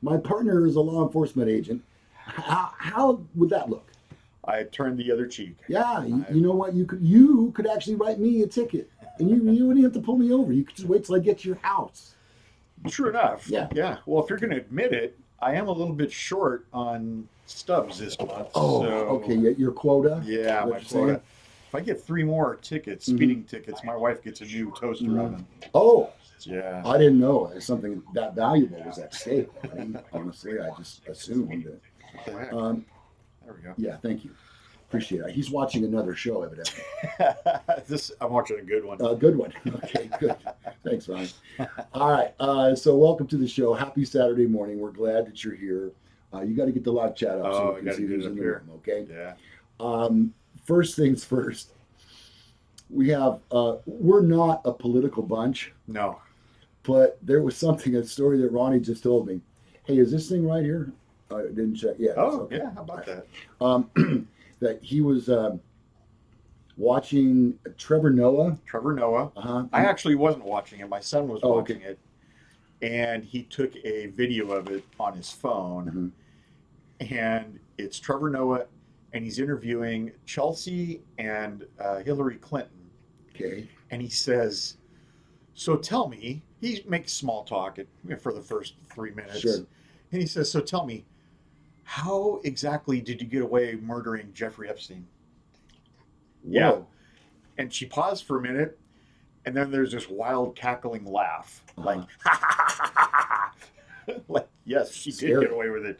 My partner is a law enforcement agent. How would that look? I turned the other cheek. Yeah, you know what? You could actually write me a ticket, and you wouldn't have to pull me over. You could just wait till I get to your house. True enough. Yeah. Yeah. Well, if you're going to admit it, I am a little bit short on stubs this month. Oh, so, okay. Your quota. Yeah, my quota. If I get 3 more tickets, speeding tickets, my wife gets a new toaster oven. Oh. Yeah. I didn't know something that valuable was at stake. Honestly, I just assumed it. What the heck? There we go. Yeah, thank you. Appreciate it. He's watching another show, evidently. I'm watching a good one. Good one. Okay, good. Thanks, Ronnie. All right. So welcome to the show. Happy Saturday morning. We're glad that you're here. You got to get the live chat up so we can see who's in the room, okay? Yeah. First things first. We're not a political bunch. No. But there was a story that Ronnie just told me. Hey, is this thing right here? I didn't check. Yeah. Oh, okay. yeah. How about that? That he was watching Trevor Noah. Trevor Noah. Uh-huh. I actually wasn't watching it. My son was watching it. And he took a video of it on his phone. Mm-hmm. And it's Trevor Noah, and he's interviewing Chelsea and Hillary Clinton. Okay. And he says, so tell me, he makes small talk for the first 3 minutes. Sure. And he says, so tell me, how exactly did you get away murdering Jeffrey Epstein? Whoa. Yeah. And she paused for a minute, and then there's this wild cackling laugh. Uh-huh. Like, ha, ha, ha, ha, ha. Like, yes, she did get away with it.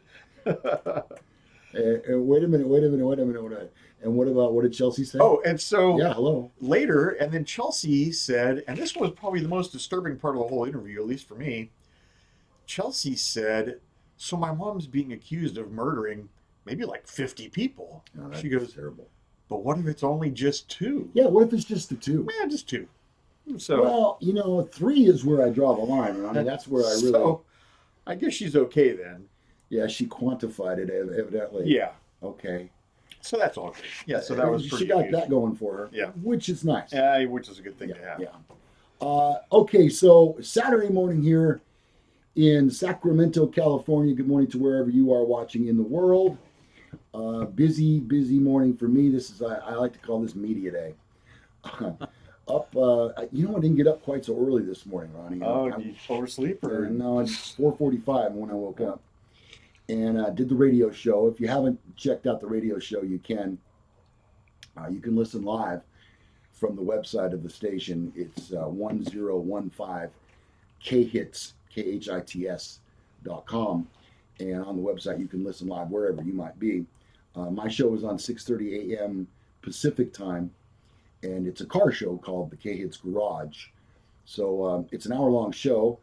Wait a minute. And what did Chelsea say? Oh, and so yeah, hello. Later, and then Chelsea said, and this was probably the most disturbing part of the whole interview, at least for me. Chelsea said, so my mom's being accused of murdering maybe like 50 people. Oh, she goes, terrible. But what if it's only just 2? Yeah, what if it's just the 2? Yeah, just 2. So, well, 3 is where I draw the line, Ronnie. That's where I really... So, I guess she's okay then. Yeah, she quantified it, evidently. Yeah. Okay. So that's all good. Yeah, so that was pretty She got unusual. that going for her. Yeah. Which is nice. Yeah, which is a good thing to have. Yeah. Okay, so Saturday morning here in Sacramento, California. Good morning to wherever you are watching in the world. Busy morning for me. This is, I like to call this media day. I didn't get up quite so early this morning, Ronnie. Oh, did you oversleep? Or? No, it's 4:45 when I woke up. And did the radio show. If you haven't checked out the radio show, you can. You can listen live from the website of the station. It's 1015 khits, KHITS.com. And on the website, you can listen live wherever you might be. My show is on 6:30 a.m. Pacific time, and it's a car show called the K-Hits Garage. So it's an hour-long show,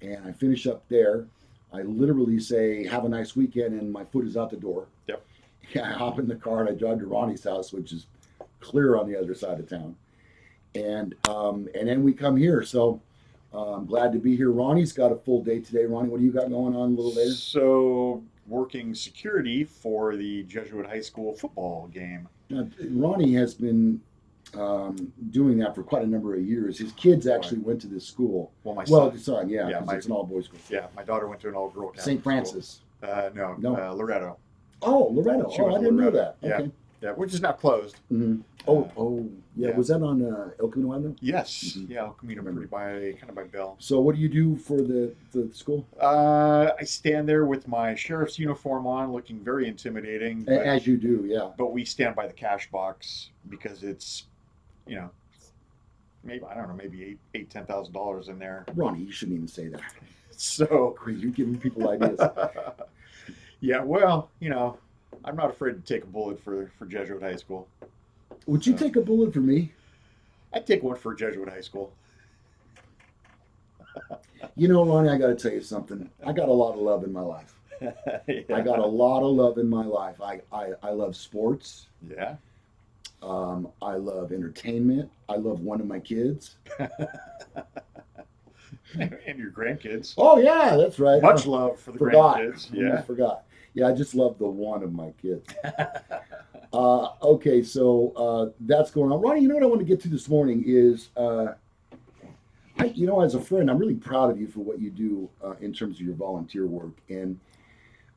and I finish up there. I literally say, have a nice weekend, and my foot is out the door. Yep. I hop in the car, and I drive to Ronnie's house, which is clear on the other side of town. And then we come here. So I'm glad to be here. Ronnie's got a full day today. Ronnie, what do you got going on a little later? So working security for the Jesuit High School football game. Now, Ronnie has been doing that for quite a number of years. His kids actually went to this school. Well, my son, yeah, it's an all-boys school. Yeah, my daughter went to an all-girl St. Francis. No, Loretto. Oh, Loretto. I didn't know that. Yeah. Okay. Yeah, which is now closed. Mm-hmm. Yeah. Was that on El Camino Avenue? Yes. Mm-hmm. Yeah, El Camino, kind of by Bell. So what do you do for the school? I stand there with my sheriff's uniform on, looking very intimidating. As you do, yeah. But we stand by the cash box because it's, maybe $8,000-$10,000 in there. Ronnie, you shouldn't even say that. So great, you're giving people ideas. Yeah, well, I'm not afraid to take a bullet for Jesuit High School. Would you take a bullet for me? I'd take one for Jesuit High School. Ronnie, I got to tell you something. I got a lot of love in my life. Yeah. I got a lot of love in my life. I love sports. Yeah. I love entertainment. I love one of my kids. And your grandkids. Oh, yeah, that's right. Much love for the grandkids. Yeah. I forgot. Yeah, I just love the one of my kids. Okay, so that's going on. Ronnie, you know what I want to get to this morning is As a friend, I'm really proud of you for what you do in terms of your volunteer work. And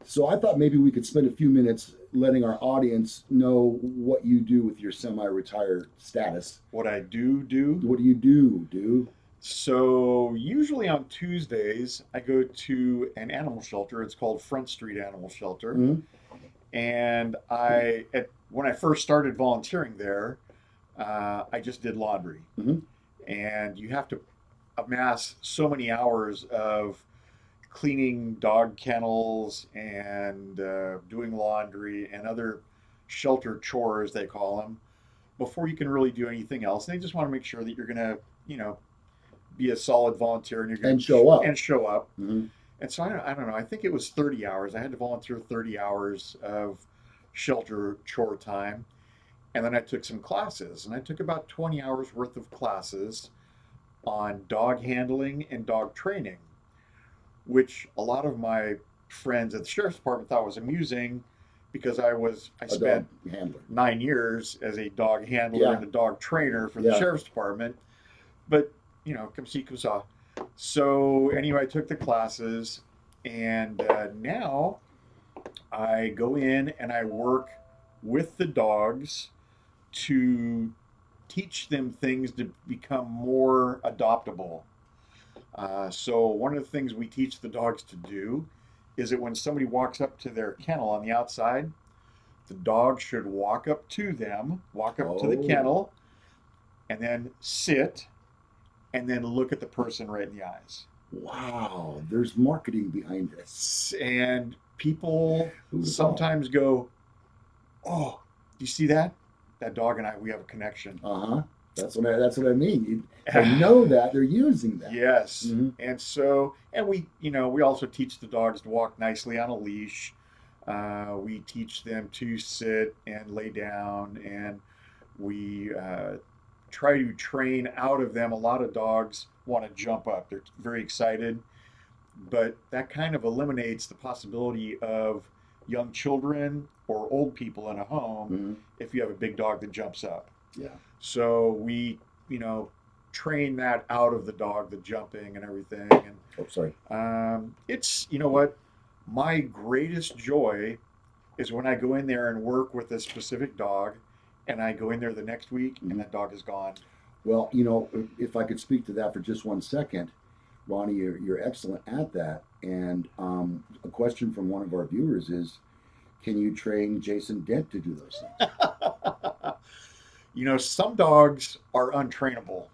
so I thought maybe we could spend a few minutes letting our audience know what you do with your semi-retired status. What I do. What do you do? So usually on Tuesdays, I go to an animal shelter. It's called Front Street Animal Shelter. Mm-hmm. And when I first started volunteering there, I just did laundry. Mm-hmm. And you have to amass so many hours of cleaning dog kennels and doing laundry and other shelter chores, they call them, before you can really do anything else. And they just want to make sure that you're going to, be a solid volunteer and you're going to show up. Mm-hmm. And so I don't know. I think it was 30 hours. I had to volunteer 30 hours of shelter chore time. And then I took some classes, and I took about 20 hours worth of classes on dog handling and dog training, which a lot of my friends at the sheriff's department thought was amusing because I spent 9 years as a dog handler and a dog trainer for the sheriff's department. But, come see, come saw. So anyway, I took the classes, and now I go in and I work with the dogs to teach them things to become more adoptable. So one of the things we teach the dogs to do is that when somebody walks up to their kennel on the outside, the dog should walk up to the kennel, and then sit, and then look at the person right in the eyes. Wow, there's marketing behind this. And people sometimes go, "Oh, do you see that? That dog and I, we have a connection." Uh-huh. That's what I mean. They know that they're using that. Yes. Mm-hmm. And we also teach the dogs to walk nicely on a leash. We teach them to sit and lay down, and we try to train out of them. A lot of dogs want to jump up. They're very excited, but that kind of eliminates the possibility of young children or old people in a home if you have a big dog that jumps up. Yeah. So we, train that out of the dog, the jumping and everything. And it's, what, my greatest joy is when I go in there and work with a specific dog, and I go in there the next week and that dog is gone. Well, if I could speak to that for just 1 second, Ronnie, you're excellent at that. And a question from one of our viewers is, can you train Jason Dent to do those things? Some dogs are untrainable.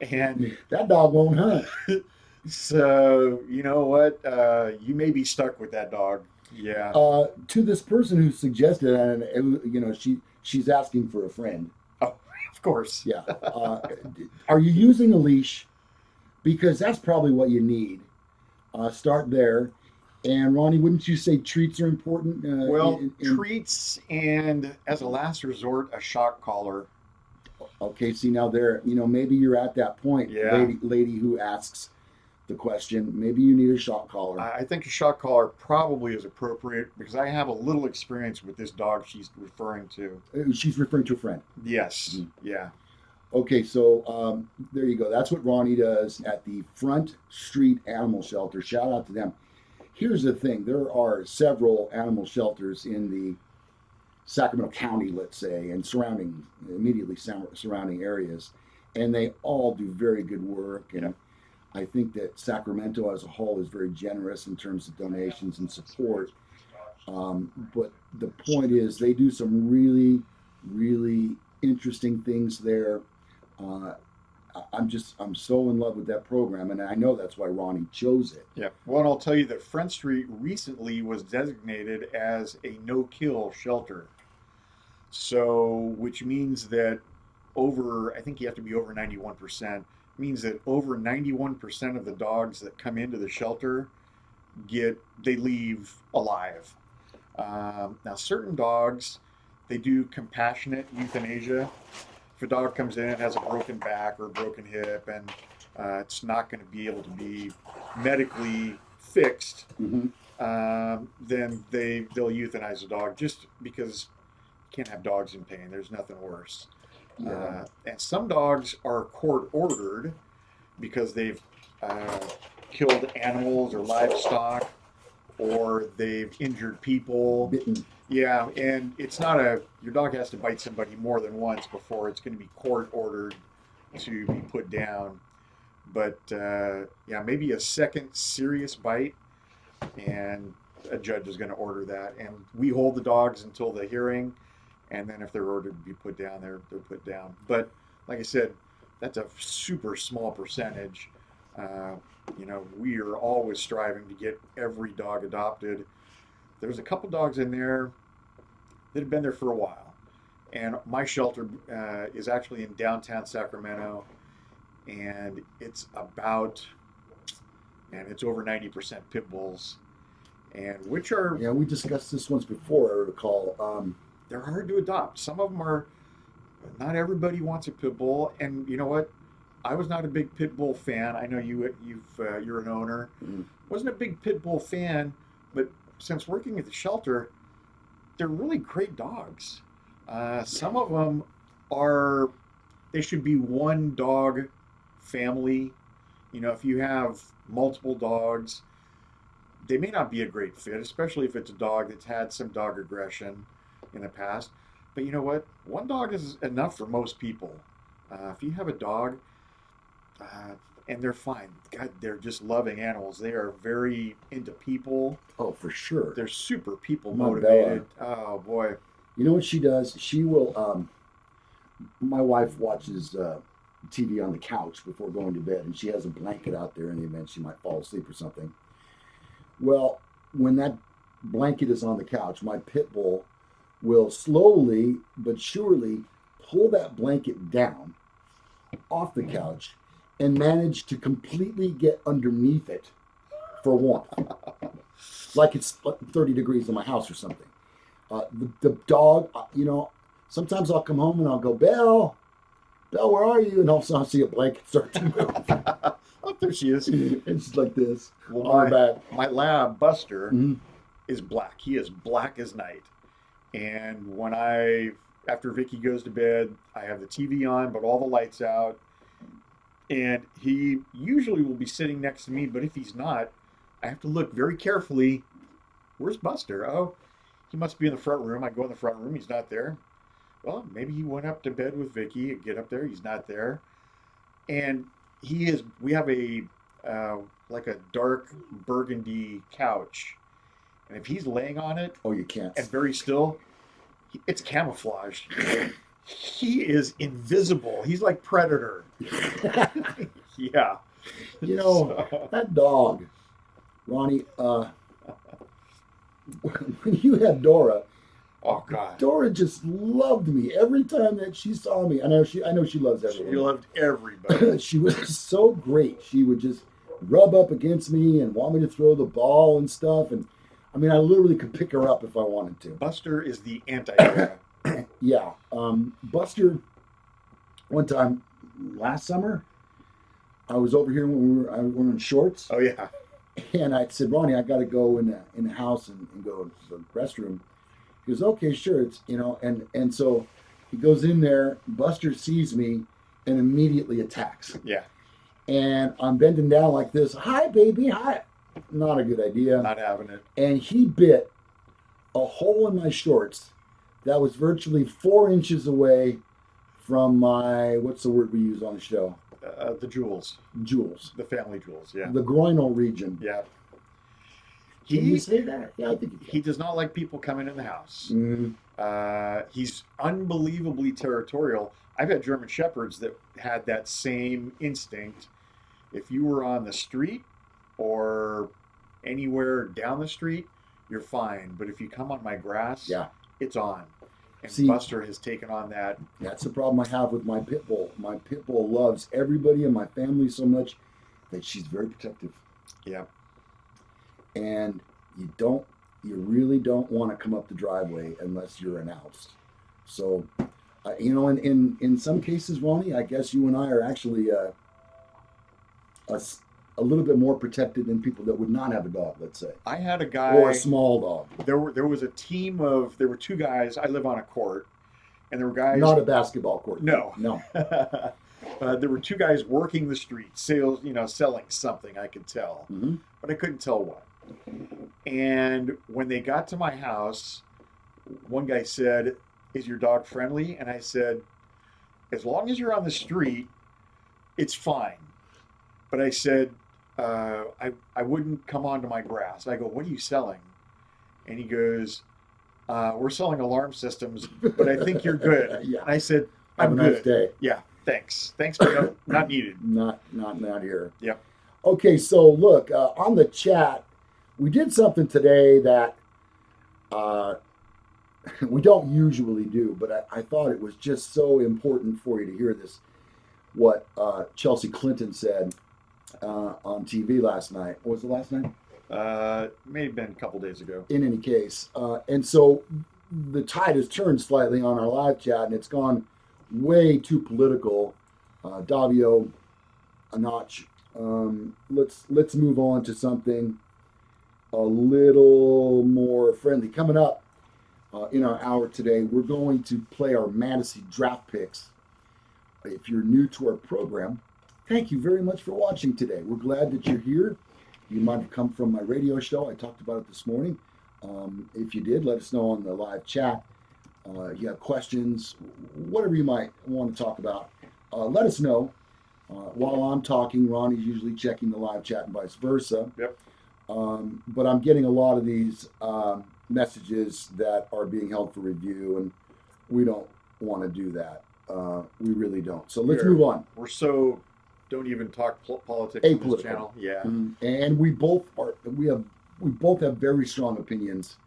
And that dog won't hunt. So, you know what? You may be stuck with that dog. Yeah. To this person who suggested, and she's asking for a friend. Oh, of course. Yeah. Are you using a leash? Because that's probably what you need. Start there. And Ronnie, wouldn't you say treats are important? Treats, and as a last resort, a shock collar. Okay, see now there, maybe you're at that point, yeah. lady who asks the question. Maybe you need a shock collar. I think a shock collar probably is appropriate because I have a little experience with this dog she's referring to. She's referring to a friend. Yes. Mm-hmm. Yeah. Okay, so there you go. That's what Ronnie does at the Front Street Animal Shelter. Shout out to them. Here's the thing. There are several animal shelters in the Sacramento County, let's say, and immediately surrounding areas, and they all do very good work. And I think that Sacramento as a whole is very generous in terms of donations and support. But the point is, they do some really, really interesting things there. I'm so in love with that program, and I know that's why Ronnie chose it. Yeah. Well, and I'll tell you that Front Street recently was designated as a no-kill shelter. So, which means that I think you have to be over 91%, means that over 91% of the dogs that come into the shelter they leave alive. Now, certain dogs, they do compassionate euthanasia. If a dog comes in and has a broken back or a broken hip and it's not going to be able to be medically fixed, then they'll euthanize the dog just because you can't have dogs in pain. There's nothing worse. Yeah. And some dogs are court ordered because they've killed animals or livestock, or they've injured people. Bitten. Yeah, and it's not your dog has to bite somebody more than once before it's going to be court ordered to be put down. But yeah, maybe a second serious bite, and a judge is going to order that. And we hold the dogs until the hearing, and then if they're ordered to be put down, they're put down. But like I said, that's a super small percentage. We are always striving to get every dog adopted. There's a couple dogs in there that have been there for a while. And my shelter is actually in downtown Sacramento, and it's over 90% pit bulls, and which are... Yeah, we discussed this once before, I recall. They're hard to adopt. Some of them are... Not everybody wants a pit bull, and you know what? I was not a big pit bull fan. I know you're an owner. Mm. Wasn't a big pit bull fan, but since working at the shelter, they're really great dogs. Some of them they should be one dog family. If you have multiple dogs, they may not be a great fit, especially if it's a dog that's had some dog aggression in the past. But you know what? One dog is enough for most people. If you have a dog, and they're fine. God, they're just loving animals. They are very into people. Oh, for sure. They're super people My motivated. Oh boy. You know what she does? She will. My wife watches TV on the couch before going to bed, and she has a blanket out there in the event she might fall asleep or something. Well, when that blanket is on the couch, my pit bull will slowly but surely pull that blanket down off the couch and manage to completely get underneath it for warmth. Like it's 30 degrees in my house or something. The dog, sometimes I'll come home and I'll go, Belle, where are you? And all of a sudden I'll see a blanket start to move. Oh, there she is. And she's like this. Well, my lab, Buster, Mm-hmm. is black. He is black as night. And after Vicky goes to bed, I have the TV on, but all the lights out. And he usually will be sitting next to me, but if he's not, I have to look very carefully. Where's Buster? Oh, he must be in the front room. I go in the front room. He's not there. Well, maybe he went up to bed with Vicky. Get up there. He's not there. And we have like a dark burgundy couch. And if he's laying on it. Oh, you can't. And very still, it's camouflaged. He is invisible. He's like Predator. Yeah. That dog, Ronnie, when you had Dora, oh God, Dora just loved me every time that she saw me. I know she loves everyone. She loved everybody. She was so great. She would just rub up against me and want me to throw the ball and stuff. And I mean, I literally could pick her up if I wanted to. Buster is the anti-Dora. Yeah. Buster, one time last summer, I was over here when we were in shorts. Oh, yeah. And I said, Ronnie, I got to go in the house and go to the restroom. He goes, okay, sure. And so he goes in there. Buster sees me and immediately attacks. Yeah. And I'm bending down like this. Hi, baby. Hi. Not a good idea. Not having it. And he bit a hole in my shorts that was virtually 4 inches away from my, what's the word we use on the show? The jewels. Jewels. The family jewels, yeah. The groinal region. Yeah. Can you say that? Yeah, I think you can. He does not like people coming in the house. Mm-hmm. He's unbelievably territorial. I've had German Shepherds that had that same instinct. If you were on the street or anywhere down the street, you're fine. But if you come on my grass, yeah, it's on. And See, Buster has taken on that. That's the problem I have with my pit bull. My pit bull loves everybody in my family so much that she's very protective. Yeah. And you really don't want to come up the driveway unless you're announced. So, in some cases, Ronnie, I guess you and I are actually a little bit more protected than people that would not have a dog, let's say. I had a guy, or a small dog. There was a team of, there were 2 guys. I live on a court, and there were guys. Not a basketball court. No. There were two guys working the street, selling something. I could tell, but I couldn't tell what. And when they got to my house, one guy said, "Is your dog friendly?" And I said, "As long as you're on the street, it's fine." But I said, I wouldn't come onto my grass. I go, "What are you selling?" And he goes, "We're selling alarm systems, but I think you're good." Yeah. And I said, Have "I'm a nice good. day. Yeah, thanks. Thanks, but not needed." Not here. Yep. Okay, so look, on the chat, we did something today that we don't usually do, but I thought it was just so important for you to hear this. What Chelsea Clinton said on TV last night. What was it last night? May have been a couple days ago. In any case, and so the tide has turned slightly on our live chat, and it's gone way too political. Davio, a notch. Let's move on to something a little more friendly. Coming up in our hour today, we're going to play our fantasy draft picks. If you're new to our program, thank you very much for watching today. We're glad that you're here. You might have come from my radio show. I talked about it this morning. If you did, let us know on the live chat. If you have questions, whatever you might want to talk about, let us know. While I'm talking, Ronnie's usually checking the live chat and vice versa. Yep. But I'm getting a lot of these messages that are being held for review, and we don't want to do that. We really don't. So let's move on. We're so don't even talk politics on this channel. Yeah. And we both have very strong opinions.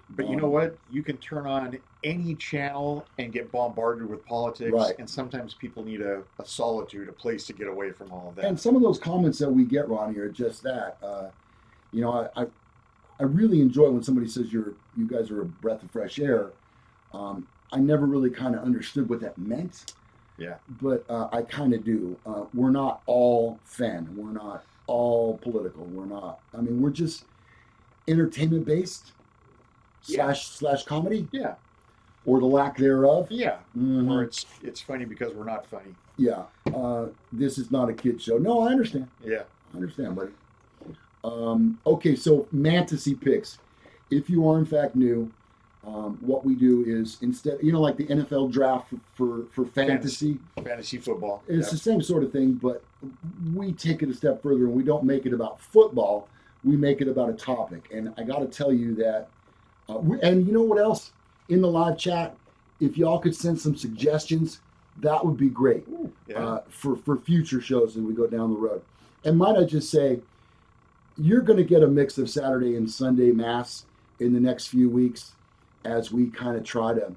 But you know what? You can turn on any channel and get bombarded with politics. Right. And sometimes people need a solitude, a place to get away from all of that. And some of those comments that we get, Ronnie, are just that. I really enjoy when somebody says you guys are a breath of fresh air. I never really kind of understood what that meant. Yeah. But I kind of do. We're not all fan. We're not all political. We're not. I mean, we're just entertainment based slash comedy. Yeah. Or the lack thereof. Yeah. Mm-hmm. Or it's funny because we're not funny. Yeah. This is not a kid show. No, I understand. Yeah. I understand, buddy. Okay, so fantasy picks. If you are in fact new, what we do is instead, like the NFL draft for fantasy football. It's the same sort of thing, but we take it a step further and we don't make it about football. We make it about a topic. And I got to tell you that, and you know what else? In the live chat, if y'all could send some suggestions, that would be great. For future shows as we go down the road. And might I just say, you're going to get a mix of Saturday and Sunday M.A.S.S in the next few weeks as we kind of try to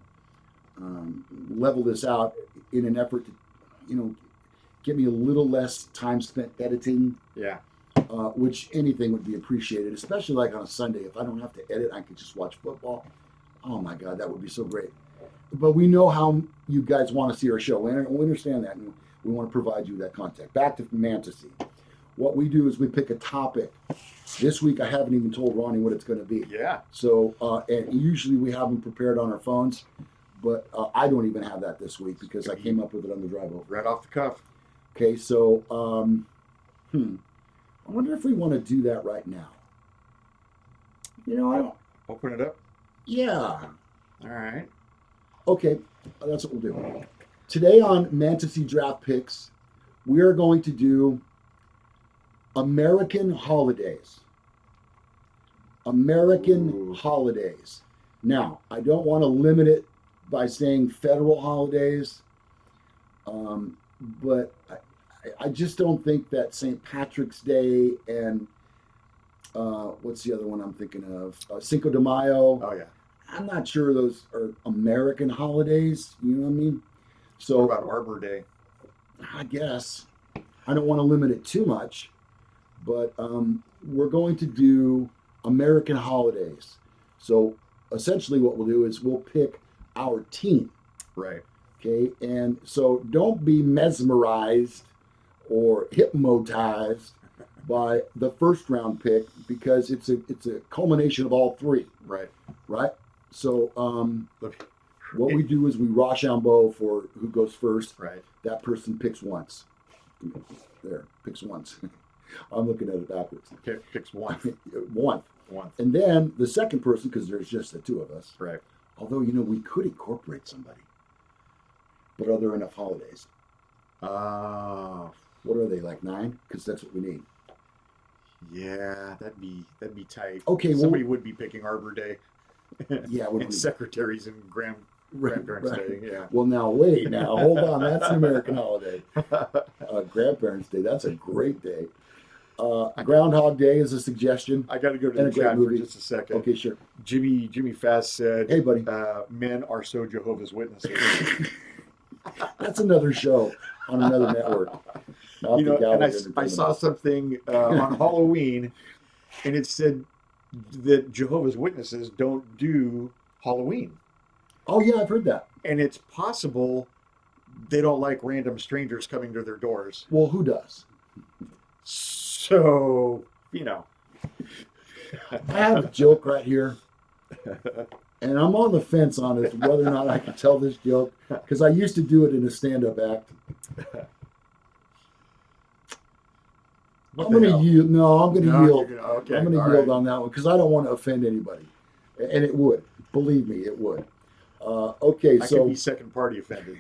level this out in an effort to, get me a little less time spent editing. Yeah. Which anything would be appreciated, especially like on a Sunday. If I don't have to edit, I could just watch football. Oh my God, that would be so great. But we know how you guys want to see our show. We understand that, and we want to provide you that content. Back to fantasy. What we do is we pick a topic. This week, I haven't even told Ronnie what it's going to be. Yeah. So, and usually we have them prepared on our phones, but I don't even have that this week because I came up with it on the drive over. Right off the cuff. Okay, so, I wonder if we want to do that right now. I don't. Open it up? Yeah. All right. Okay, that's what we'll do. Today on Fantasy Draft Picks, we are going to do American holidays. American holidays. Now, I don't want to limit it by saying federal holidays, but I just don't think that St. Patrick's Day and what's the other one I'm thinking of? Cinco de Mayo. Oh, yeah. I'm not sure those are American holidays. You know what I mean? So what about Arbor Day? I guess. I don't want to limit it too much, but we're going to do American holidays. So essentially what we'll do is we'll pick our team. Right. Okay, and so don't be mesmerized or hypnotized by the first round pick because it's a culmination of all three. Right. Right? So what we do is we Rochambeau for who goes first. Right. that person picks once. There, picks once. I'm looking at it backwards. Okay, picks one. One. One. And then the second person, because there's just the two of us. Right. Although, we could incorporate somebody. But are there enough holidays? What are they, like 9? Because that's what we need. Yeah, that'd be tight. Okay, somebody would be picking Arbor Day. Yeah, and secretaries and grandparents Day. Yeah. Well, now wait. Now hold on. That's an American holiday. Grandparents' Day. That's a great day. Groundhog Day is a suggestion. I got to go to the chat for just a second. Okay, sure. Jimmy Fast said, "Hey, buddy. Men are so Jehovah's Witnesses." That's another show on another network. And I saw something on Halloween, and it said that Jehovah's Witnesses don't do Halloween. Oh yeah, I've heard that. And it's possible they don't like random strangers coming to their doors. Well, who does? So, I have a joke right here, and I'm on the fence on it, whether or not I can tell this joke, because I used to do it in a stand-up act. I'm going to yield. No, I'm going to yield. Okay, I'm going to yield on that one because I don't want to offend anybody, and it would. Believe me, it would. Okay, I so could be second party offended.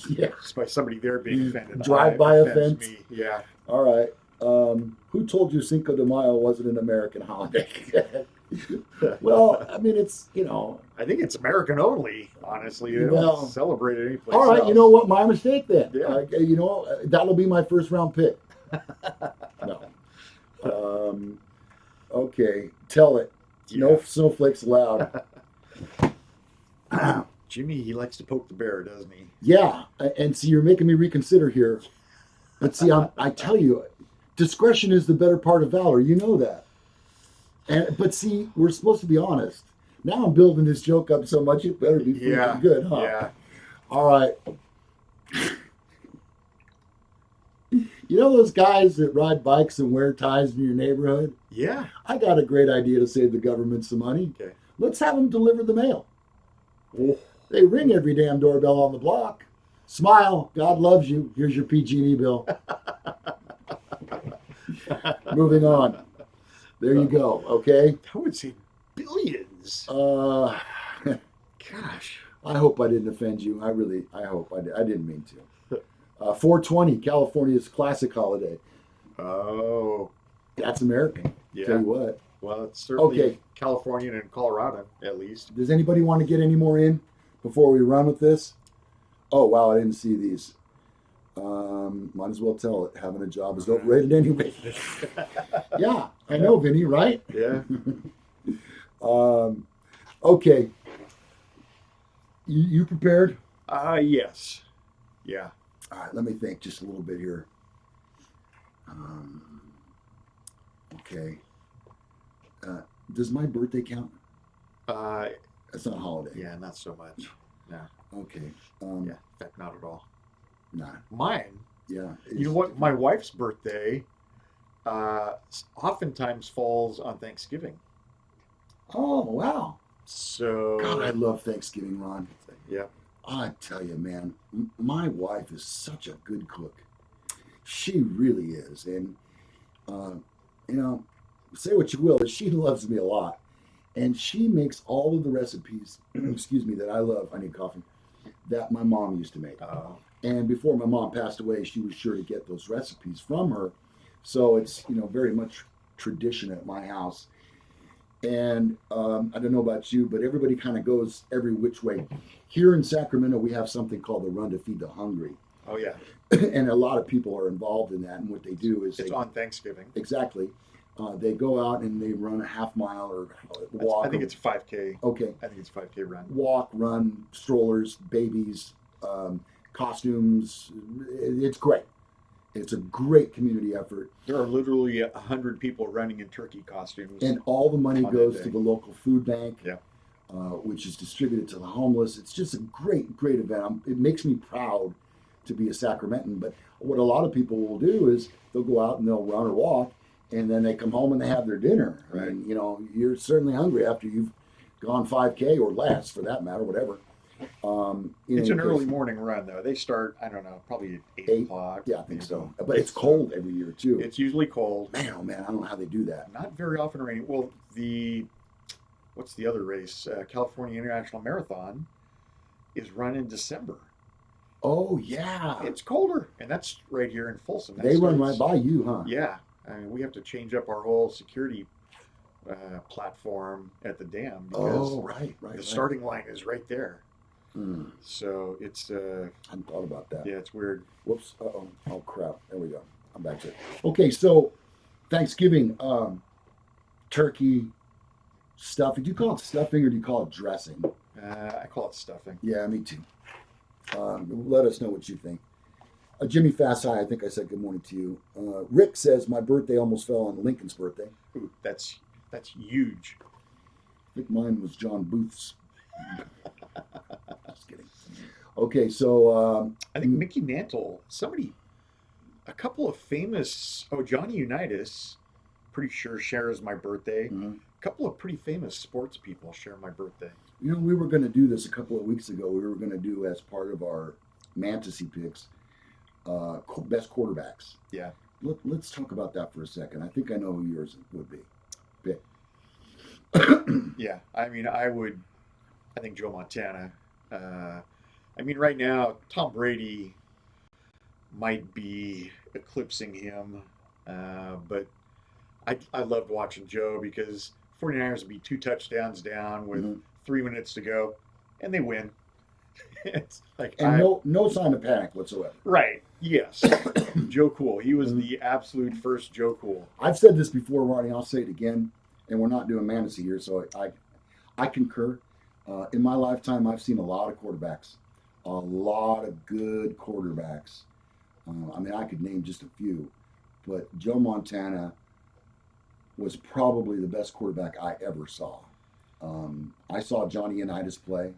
Yeah, just by somebody there being offended. Drive-by offense. Me. Yeah. All right. Who told you Cinco de Mayo wasn't an American holiday? Well, I mean, it's I think it's American only. Honestly, they don't celebrate it anyplace all right, else. you know what? My mistake then. Yeah. That'll be my first round pick. No. Okay, tell it. Yeah. No snowflakes allowed. Jimmy, he likes to poke the bear, doesn't he? Yeah, and see, you're making me reconsider here. But see, I tell you, discretion is the better part of valor. You know that. But see, we're supposed to be honest. Now I'm building this joke up so much, it better be freaking good, huh? Yeah. All right. You know those guys that ride bikes and wear ties in your neighborhood? Yeah. I got a great idea to save the government some money. Okay. Let's have them deliver the mail. Oh. They ring every damn doorbell on the block. Smile. God loves you. Here's your PG&E bill. Moving on. There you go. Okay. I would say billions. Gosh. I hope I didn't offend you. I hope I didn't mean to. 420, California's classic holiday. Oh. That's American. Yeah. Tell you what. Well, it's certainly Okay. Californian and Colorado, at least. Does anybody want to get any more in before we run with this? Oh, wow, I didn't see these. Might as well tell it. Having a job is overrated anyway. Yeah, I know, Vinny, right? Yeah. Okay. You prepared? Yes. Yeah. All right, let me think just a little bit here. Okay. Does my birthday count? That's not a holiday. Yeah, not so much. No. Okay. Yeah, in fact, not at all. Nah. Mine. Yeah. You know what? My wife's birthday oftentimes falls on Thanksgiving. Oh, wow. So. God, I love Thanksgiving, Ron. Yeah. I tell you, man, my wife is such a good cook. She really is. And, say what you will, but she loves me a lot. And she makes all of the recipes, excuse me, that I love. I need coffee. That my mom used to make. And before my mom passed away, she was sure to get those recipes from her. So it's, very much tradition at my house. And I don't know about you, but everybody kind of goes every which way. Here in Sacramento, we have something called the Run to Feed the Hungry. Oh, yeah. And a lot of people are involved in that. And what they do is it's on Thanksgiving. Exactly. They go out and they run a half mile or walk. I think it's 5K. Okay. I think it's 5K run. Walk, run, strollers, babies, costumes. It's great. It's a great community effort. There are literally 100 people running in turkey costumes. And all the money goes to the local food bank, yeah. Which is distributed to the homeless. It's just a great, great event. It makes me proud to be a Sacramentan. But what a lot of people will do is they'll go out and they'll run or walk, and then they come home and they have their dinner. Right. And, you're certainly hungry after you've gone 5K or less, for that matter, whatever. It's an early morning run, though. They start, I don't know, probably at 8 o'clock. Yeah, I think so. But it's cold every year, too. It's usually cold. Man, oh man, I don't know how they do that. Not very often raining. Well, what's the other race? California International Marathon is run in December. Oh, yeah. It's colder, and that's right here in Folsom. They run right by you, huh? Yeah. I mean, we have to change up our whole security platform at the dam because right. the starting line is right there. Hmm. So it's I hadn't thought about that. yeah, it's weird. Whoops. Oh crap. There we go. I'm back to it. Okay, so Thanksgiving, turkey stuffing. Do you call it stuffing or do you call it dressing? I call it stuffing. Yeah, me too. Let us know what you think. Jimmy Fast High, I think I said good morning to you. Rick says my birthday almost fell on Lincoln's birthday. Ooh, that's huge. I think mine was John Booth's. Just kidding. Okay, so I think Mickey Mantle, a couple of famous, Johnny Unitas, pretty sure shares my birthday. mhm. A couple of pretty famous sports people share my birthday. You know, we were going to do this a couple of weeks ago. We were going to do as part of our fantasy picks, best quarterbacks. Yeah. Let's talk about that for a second. I think I know who yours would be. Pick. Yeah. I mean, I think Joe Montana. I mean, right now, Tom Brady might be eclipsing him, but I loved watching Joe because 49ers would be 2 touchdowns down with Mhm. 3 minutes to go, and they win. It's like And no sign of panic whatsoever. right, yes, Joe Cool. He was the absolute first Joe Cool. I've said this before, Ronnie. I'll say it again. And we're not doing fantasy here, so I concur. In my lifetime, I've seen a lot of quarterbacks, a lot of good quarterbacks. I mean, I could name just a few, but Joe Montana was probably the best quarterback I ever saw. I saw Johnny Unitas play.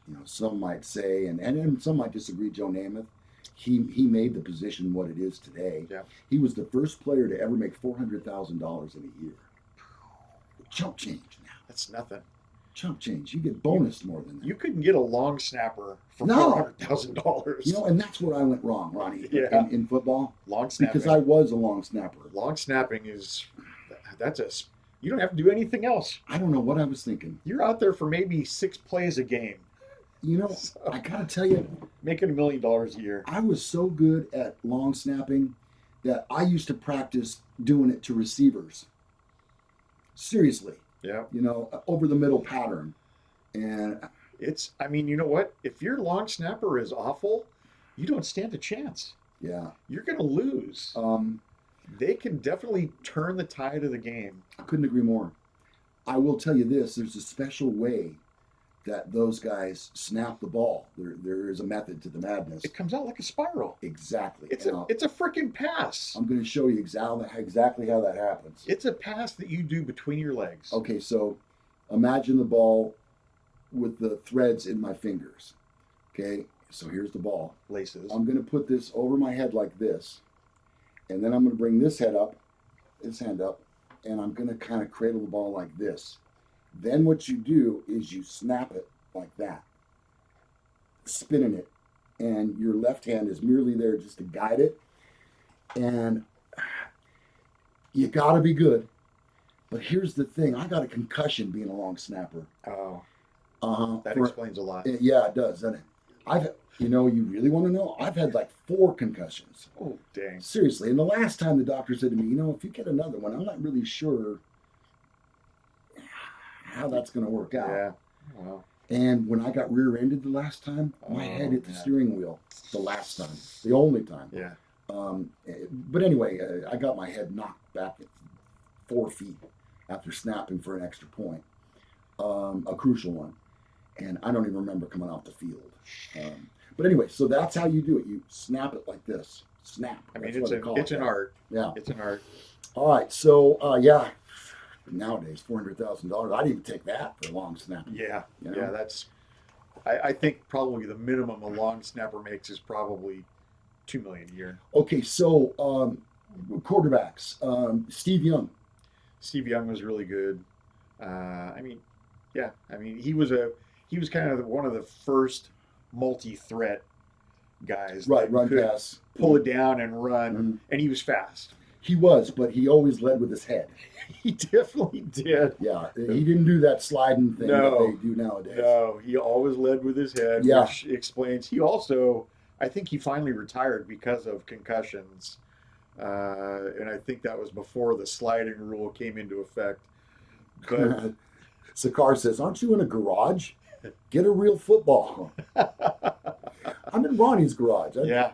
You know, some might say, and some might disagree. Joe Namath, he made the position what it is today. Yeah. He was the first player to ever make $400,000 in a year. Chump change now. That's nothing. Chump change. You get bonused more than that. You couldn't get a long snapper for No. $400,000. You know, and that's where I went wrong, Ronnie, Yeah. in football. Long snapping. Because I was a long snapper. Long snapping you don't have to do anything else. I don't know what I was thinking. You're out there for maybe 6 plays a game, You know, I got to tell you, making $1 million a year. I was so good at long snapping that I used to practice doing it to receivers. Seriously, Yeah. you know, over the middle pattern. And I mean, you know what? If your long snapper is awful, you don't stand a chance. yeah, You're going to lose. They can definitely turn the tide of the game. I couldn't agree more. I will tell you this, there's a special way that those guys snap the ball. There is a method to the madness. It comes out like a spiral. Exactly. It's a freaking pass. I'm going to show you exactly how that happens. It's a pass that you do between your legs. Okay, so imagine the ball with the threads in my fingers. Okay, so here's the ball. Laces. I'm going to put this over my head like this. And then I'm going to bring this hand up, and I'm going to kind of cradle the ball like this. Then what you do is you snap it like that, spinning it, and your left hand is merely there just to guide it. And you got to be good. But here's the thing. I got a concussion being a long snapper. Oh, that For- explains a lot. Yeah, it does, doesn't it? You really want to know? I've had like 4 concussions. Oh, dang. Seriously. And the last time the doctor said to me, if you get another one, I'm not really sure how that's going to work out. Yeah. Well, And when I got rear-ended the last time, my head hit the steering wheel the last time, the only time. yeah. But anyway, I got my head knocked back at 4 feet after snapping for an extra point, a crucial one. And I don't even remember coming off the field. But anyway, so that's how you do it. You snap it like this. Snap. I mean, That's what they call it's it. an art. Yeah. It's an art. All right. So, yeah. Nowadays, $400,000. I'd even take that for a long snap. Yeah. You know? Yeah. That's. I think probably the minimum a long snapper makes is probably $2 million a year. Okay. So, quarterbacks. Steve Young. Steve Young was really good. I mean, yeah. I mean, he was kind of one of the first multi-threat guys. Right, that run could pass. pull it down and run, and he was fast. He was, but he always led with his head. He definitely did. Yeah, he didn't do that sliding thing that they do nowadays. No, he always led with his head, Yeah. which explains. He also, I think he finally retired because of concussions. And I think that was before the sliding rule came into effect. But Sakar says, "Aren't you in a garage? Get a real football." I'm in Ronnie's garage. Yeah.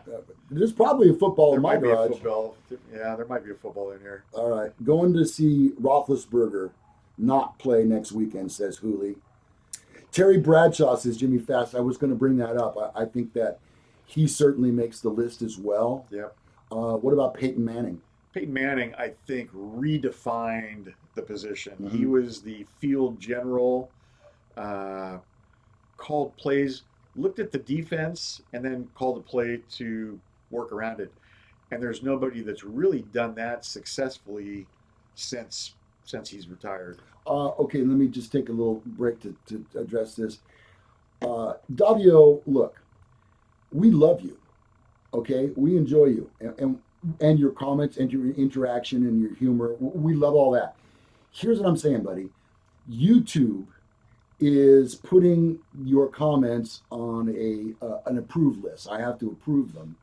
There's probably a football in my might be a garage. football. Yeah, there might be a football in here. All right. Going to see Roethlisberger not play next weekend, says Hooley. Terry Bradshaw says, Jimmy Fast. I was going to bring that up. I think that he certainly makes the list as well. Yep. What about Peyton Manning? Peyton Manning, I think, redefined the position. Mhm. He was the field general, called plays, looked at the defense, and then called a play to work around it. And there's nobody that's really done that successfully since he's retired. Okay, let me just take a little break to address this. Davio, look, we love you. Okay, we enjoy you and your comments and your interaction and your humor. We love all that. Here's what I'm saying, buddy. YouTube is putting your comments on an approved list. I have to approve them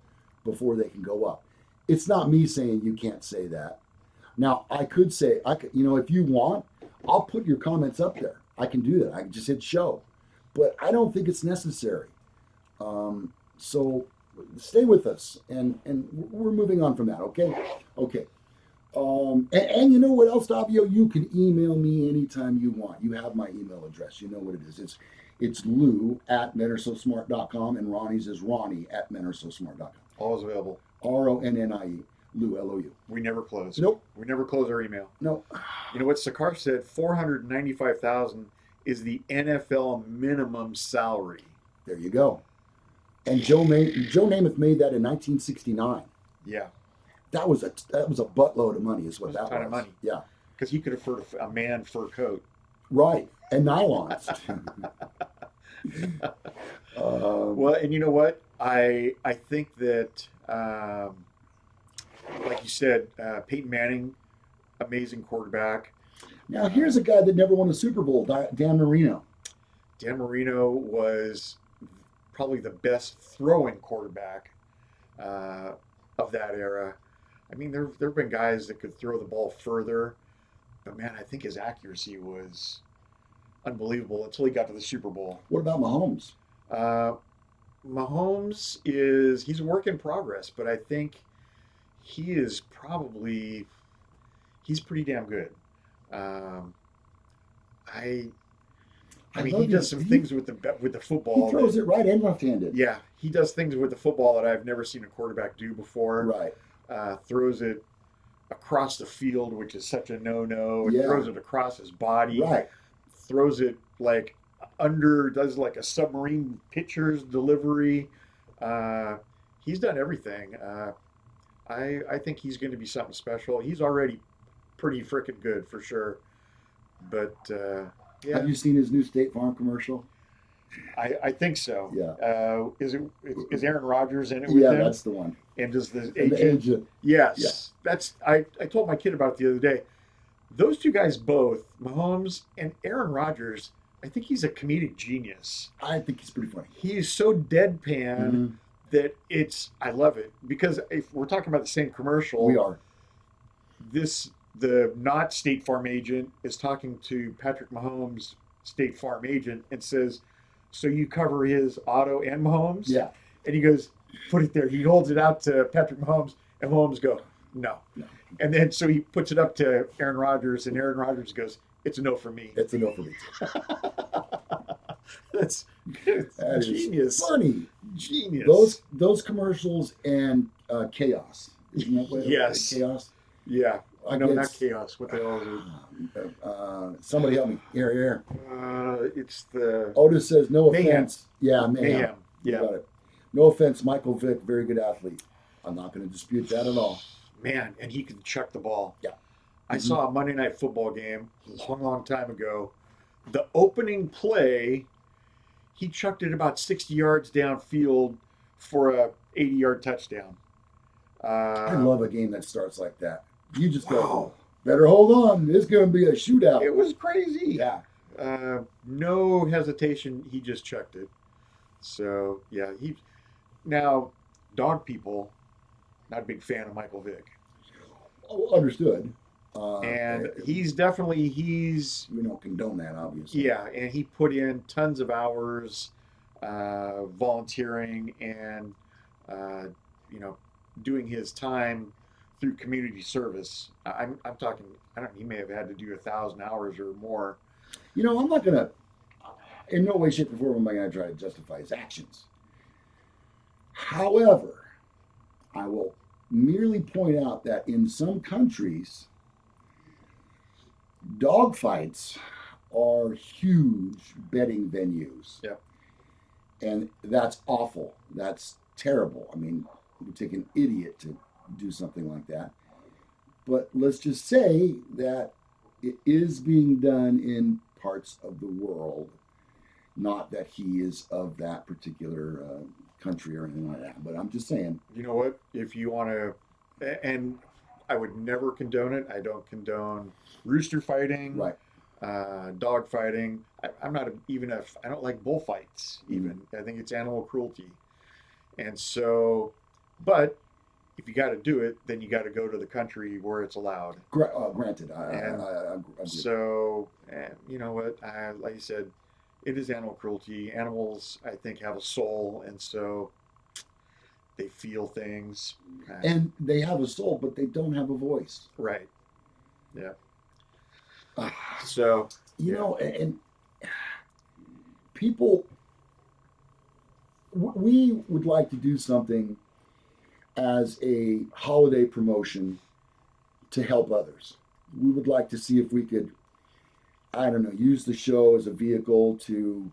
before they can go up. It's not me saying you can't say that. Now, I could say, if you want, I'll put your comments up there. I can do that. I can just hit show. But I don't think it's necessary. So stay with us. And we're moving on from that, okay? Okay. And you know what else, Davio? You can email me anytime you want. You have my email address. You know what it is. It's lou@menarososmart.com, and Ronnie's is ronnie@menarososmart.com. Always available. RONNIE, Lou, LOU. We never close. Nope. We never close our email. No. You know what Sakar said? 495,000 is the NFL minimum salary. There you go. And Joe Namath made that in 1969. Yeah. That was a buttload of money, is what that was. A ton of money. Yeah. Because he could afford a man fur coat. Right. And nylons. Well, and you know what? I think that, like you said, Peyton Manning, amazing quarterback. Now, here's a guy that never won a Super Bowl, Dan Marino. Dan Marino was probably the best throwing quarterback of that era. I mean, there have been guys that could throw the ball further, but man, I think his accuracy was unbelievable until he got to the Super Bowl. What about Mahomes? Mahomes he's a work in progress, but I think he's pretty damn good. I mean, he does some things with the football. He throws it right and left-handed. Yeah, he does things with the football that I've never seen a quarterback do before. Right. Throws it across the field, which is such a no-no. Yeah. Throws it across his body. Right. Throws it does like a submarine pitcher's delivery. He's done everything. I think he's going to be something special. He's already pretty freaking good for sure. But yeah. Have you seen his new State Farm commercial? I think so. Yeah. Is Aaron Rodgers in it with him? Yeah, that's the one. And does the And the agent. Yes. Yeah. That's I told my kid about it the other day. Those two guys both, Mahomes and Aaron Rodgers, I think he's a comedic genius. I think he's pretty funny. He's so deadpan that I love it. Because if we're talking about the same commercial, We are. The not State Farm agent is talking to Patrick Mahomes' State Farm agent and says, so you cover his auto and Mahomes? Yeah. And he goes, put it there. He holds it out to Patrick Mahomes, and Mahomes goes, no. And then so he puts it up to Aaron Rodgers, and Aaron Rodgers goes, it's a no for me. It's a no for me. That's genius. Funny. Genius. Those commercials and chaos. Isn't that what Yes. Chaos? Yeah. I know, not It's- chaos. What the hell is it? Somebody help me. Here. It's the Otis says, no Mayhem. offense. Yeah, Mayhem. Mayhem. You Yeah. got it. No offense, Michael Vick, very good athlete. I'm not going to dispute that at all. Man, and he can chuck the ball. Yeah. I saw a Monday Night Football game a long, long time ago. The opening play, he chucked it about 60 yards downfield for a 80-yard touchdown. I love a game that starts like that. You just Wow. go, better hold on. It's going to be a shootout. It was crazy. Yeah. No hesitation. He just chucked it. So yeah, now dog people, not a big fan of Michael Vick, Oh, understood. and he's we don't condone that, obviously. yeah, and he put in tons of hours, volunteering and uh, doing his time through community service. I'm talking. I don't. He may have had to do 1,000 hours or more. I'm not going to, in no way, shape, or form am I going to try to justify his actions. However, I will merely point out that in some countries, dog fights are huge betting venues. Yep. And that's awful. That's terrible. I mean, it would take an idiot to do something like that. But let's just say that it is being done in parts of the world. Not that he is of that particular country or anything like that. But I'm just saying. You know what? If you want to, and I would never condone it. I don't condone rooster fighting, Right. Dog fighting. I'm not I don't like bullfights. Even Mm-hmm. I think it's animal cruelty. And so, but if you got to do it, then you got to go to the country where it's allowed. Granted, And I agree. So, you know what? Like you said, it is animal cruelty. Animals, I think, have a soul, and so they feel things. And they have a soul, but they don't have a voice. Right. Yeah. Ah, So, and people, we would like to do something as a holiday promotion to help others. We would like to see if we could, I don't know, use the show as a vehicle to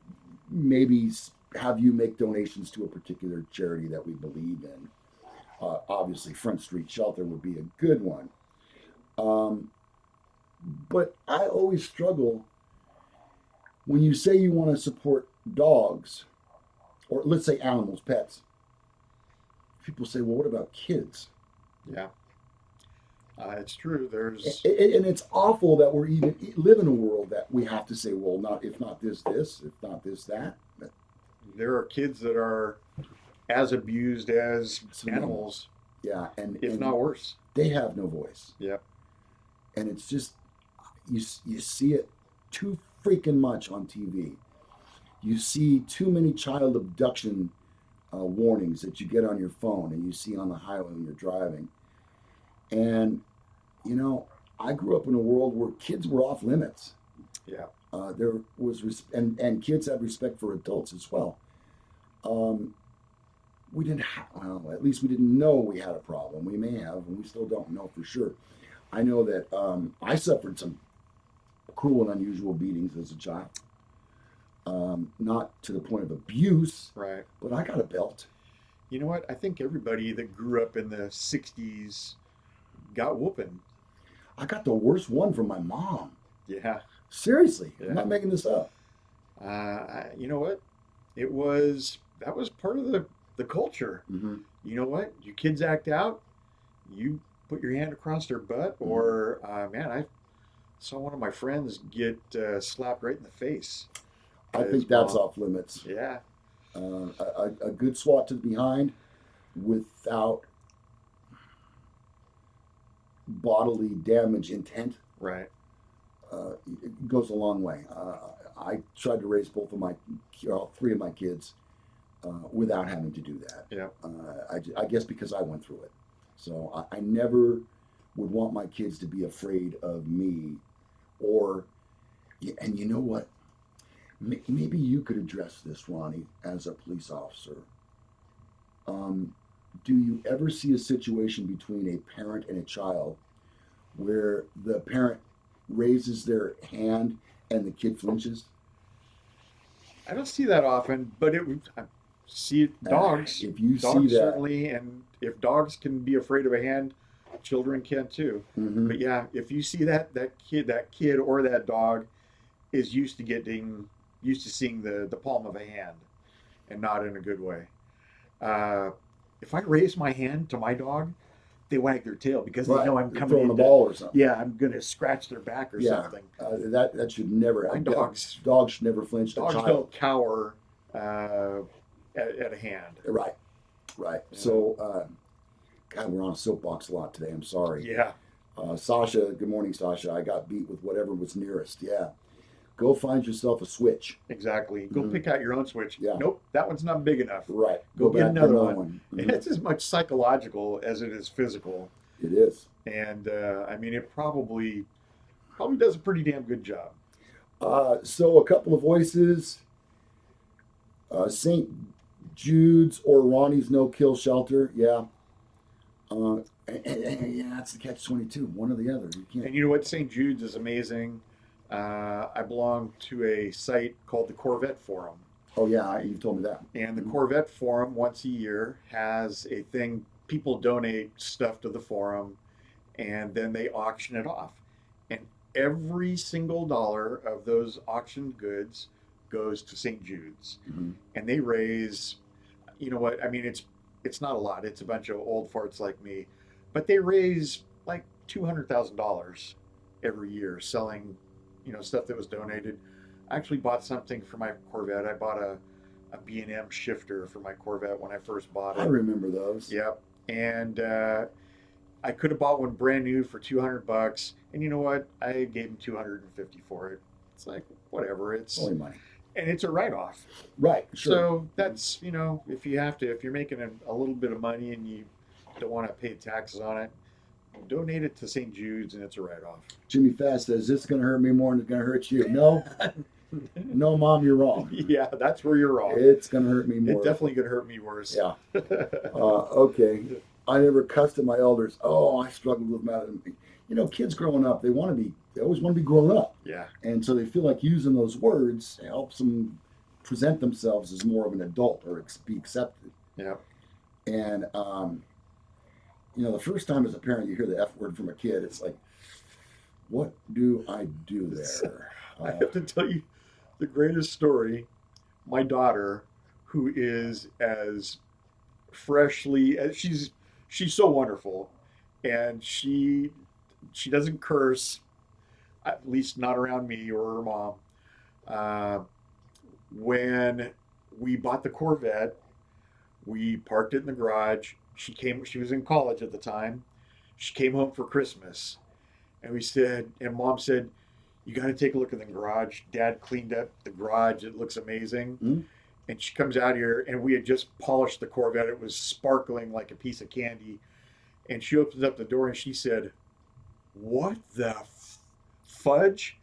maybe have you make donations to a particular charity that we believe in. Obviously, Front Street Shelter would be a good one. But I always struggle when you say you want to support dogs, or let's say animals, pets. People say, well, what about kids? yeah, it's true. There's And it's awful that we're even live in a world that we have to say, well, not if not this, if not this, that. there are kids that are as abused as animals, Yeah, if and not worse. they have no voice. Yeah. And it's just you see it too freaking much on TV. You see too many child abduction warnings that you get on your phone and you see on the highway when you're driving. And I grew up in a world where kids were off limits. Yeah. There was and kids had respect for adults as well. We didn't at least we didn't know we had a problem. We may have, and we still don't know for sure. I know that I suffered some cruel and unusual beatings as a child. Not to the point of abuse, Right. but I got a belt. You know what? I think everybody that grew up in the 60s got whooping. I got the worst one from my mom. Yeah. Seriously, Yeah. I'm not making this up. You know what? That was part of the culture. Mm-hmm. You know what? You kids act out, you put your hand across their butt, or man, I saw one of my friends get slapped right in the face. I think that's off limits. Yeah. A good swat to the behind without bodily damage intent Right. it goes a long way. I tried to raise three of my kids without having to do that. Yeah. I guess because I went through it. So I never would want my kids to be afraid of me and you know what? Maybe you could address this, Ronnie, as a police officer. Do you ever see a situation between a parent and a child where the parent raises their hand and the kid flinches? I don't see that often, but I see dogs. If you Dogs see that, certainly, and if dogs can be afraid of a hand, children can too. mhm, But yeah, if you see that kid or that dog is used to getting used to seeing the palm of a hand, and not in a good way. If I raise my hand to my dog, they wag their tail because they Right. know I'm They're coming throwing in the ball or something. yeah, I'm gonna scratch their back or Yeah. something. That should never. My dogs Dogs should never flinch. dogs don't cower at a hand. Right. Right. Yeah. So, God, we're on a soapbox a lot today. I'm sorry. Yeah. Sasha, good morning, Sasha. I got beat with whatever was nearest. Yeah. Go find yourself a switch. Exactly. Go Mhm. pick out your own switch. Yeah. Nope, that one's not big enough. Right. Go get back to another one. Mhm. And it's as much psychological as it is physical. It is. And I mean, it probably does a pretty damn good job. So a couple of voices. St. Jude's or Ronnie's no kill shelter. Yeah. Yeah, that's the catch-22. One or the other. You can't. And you know what? St. Jude's is amazing. I belong to a site called the Corvette Forum. Oh yeah, you've told me that. And the Corvette Forum once a year has a thing. People donate stuff to the forum, and then they auction it off. And every single dollar of those auctioned goods goes to St. Jude's, Mm-hmm. and they raise. You know what? I mean, it's not a lot. It's a bunch of old farts like me, but they raise like $200,000 every year selling, stuff that was donated. I actually bought something for my Corvette. I bought a B&M shifter for my Corvette when I first bought it. I remember those. Yep. And I could have bought one brand new for $200, and you know what? I gave him $250 for it. It's like whatever. It's only money, and it's a write-off. Right. Sure. So that's if you're making a little bit of money and you don't want to pay taxes on it, donate it to St. Jude's and it's a write-off. Jimmy Fast says this is going to hurt me more than it's going to hurt you. No, no, Mom, you're wrong. Yeah, that's where you're wrong. It's going to hurt me more. It's definitely going to hurt me worse. Yeah. Okay. I never cussed at my elders. Oh, I struggled with my. Kids growing up, they always want to be grown up. Yeah. And so they feel like using those words helps them present themselves as more of an adult or be accepted. Yeah. And, the first time as a parent you hear the F word from a kid, it's like, what do I do there? I have to tell you the greatest story. My daughter, who is as freshly as she's so wonderful, and she doesn't curse, at least not around me or her mom. When we bought the Corvette, we parked it in the garage. She was in college at the time. She came home for Christmas, and Mom said, you got to take a look in the garage. Dad cleaned up the garage. It looks amazing. Mm-hmm. And she comes out here, and we had just polished the Corvette. It was sparkling like a piece of candy. And she opens up the door, and she said, what the fudge?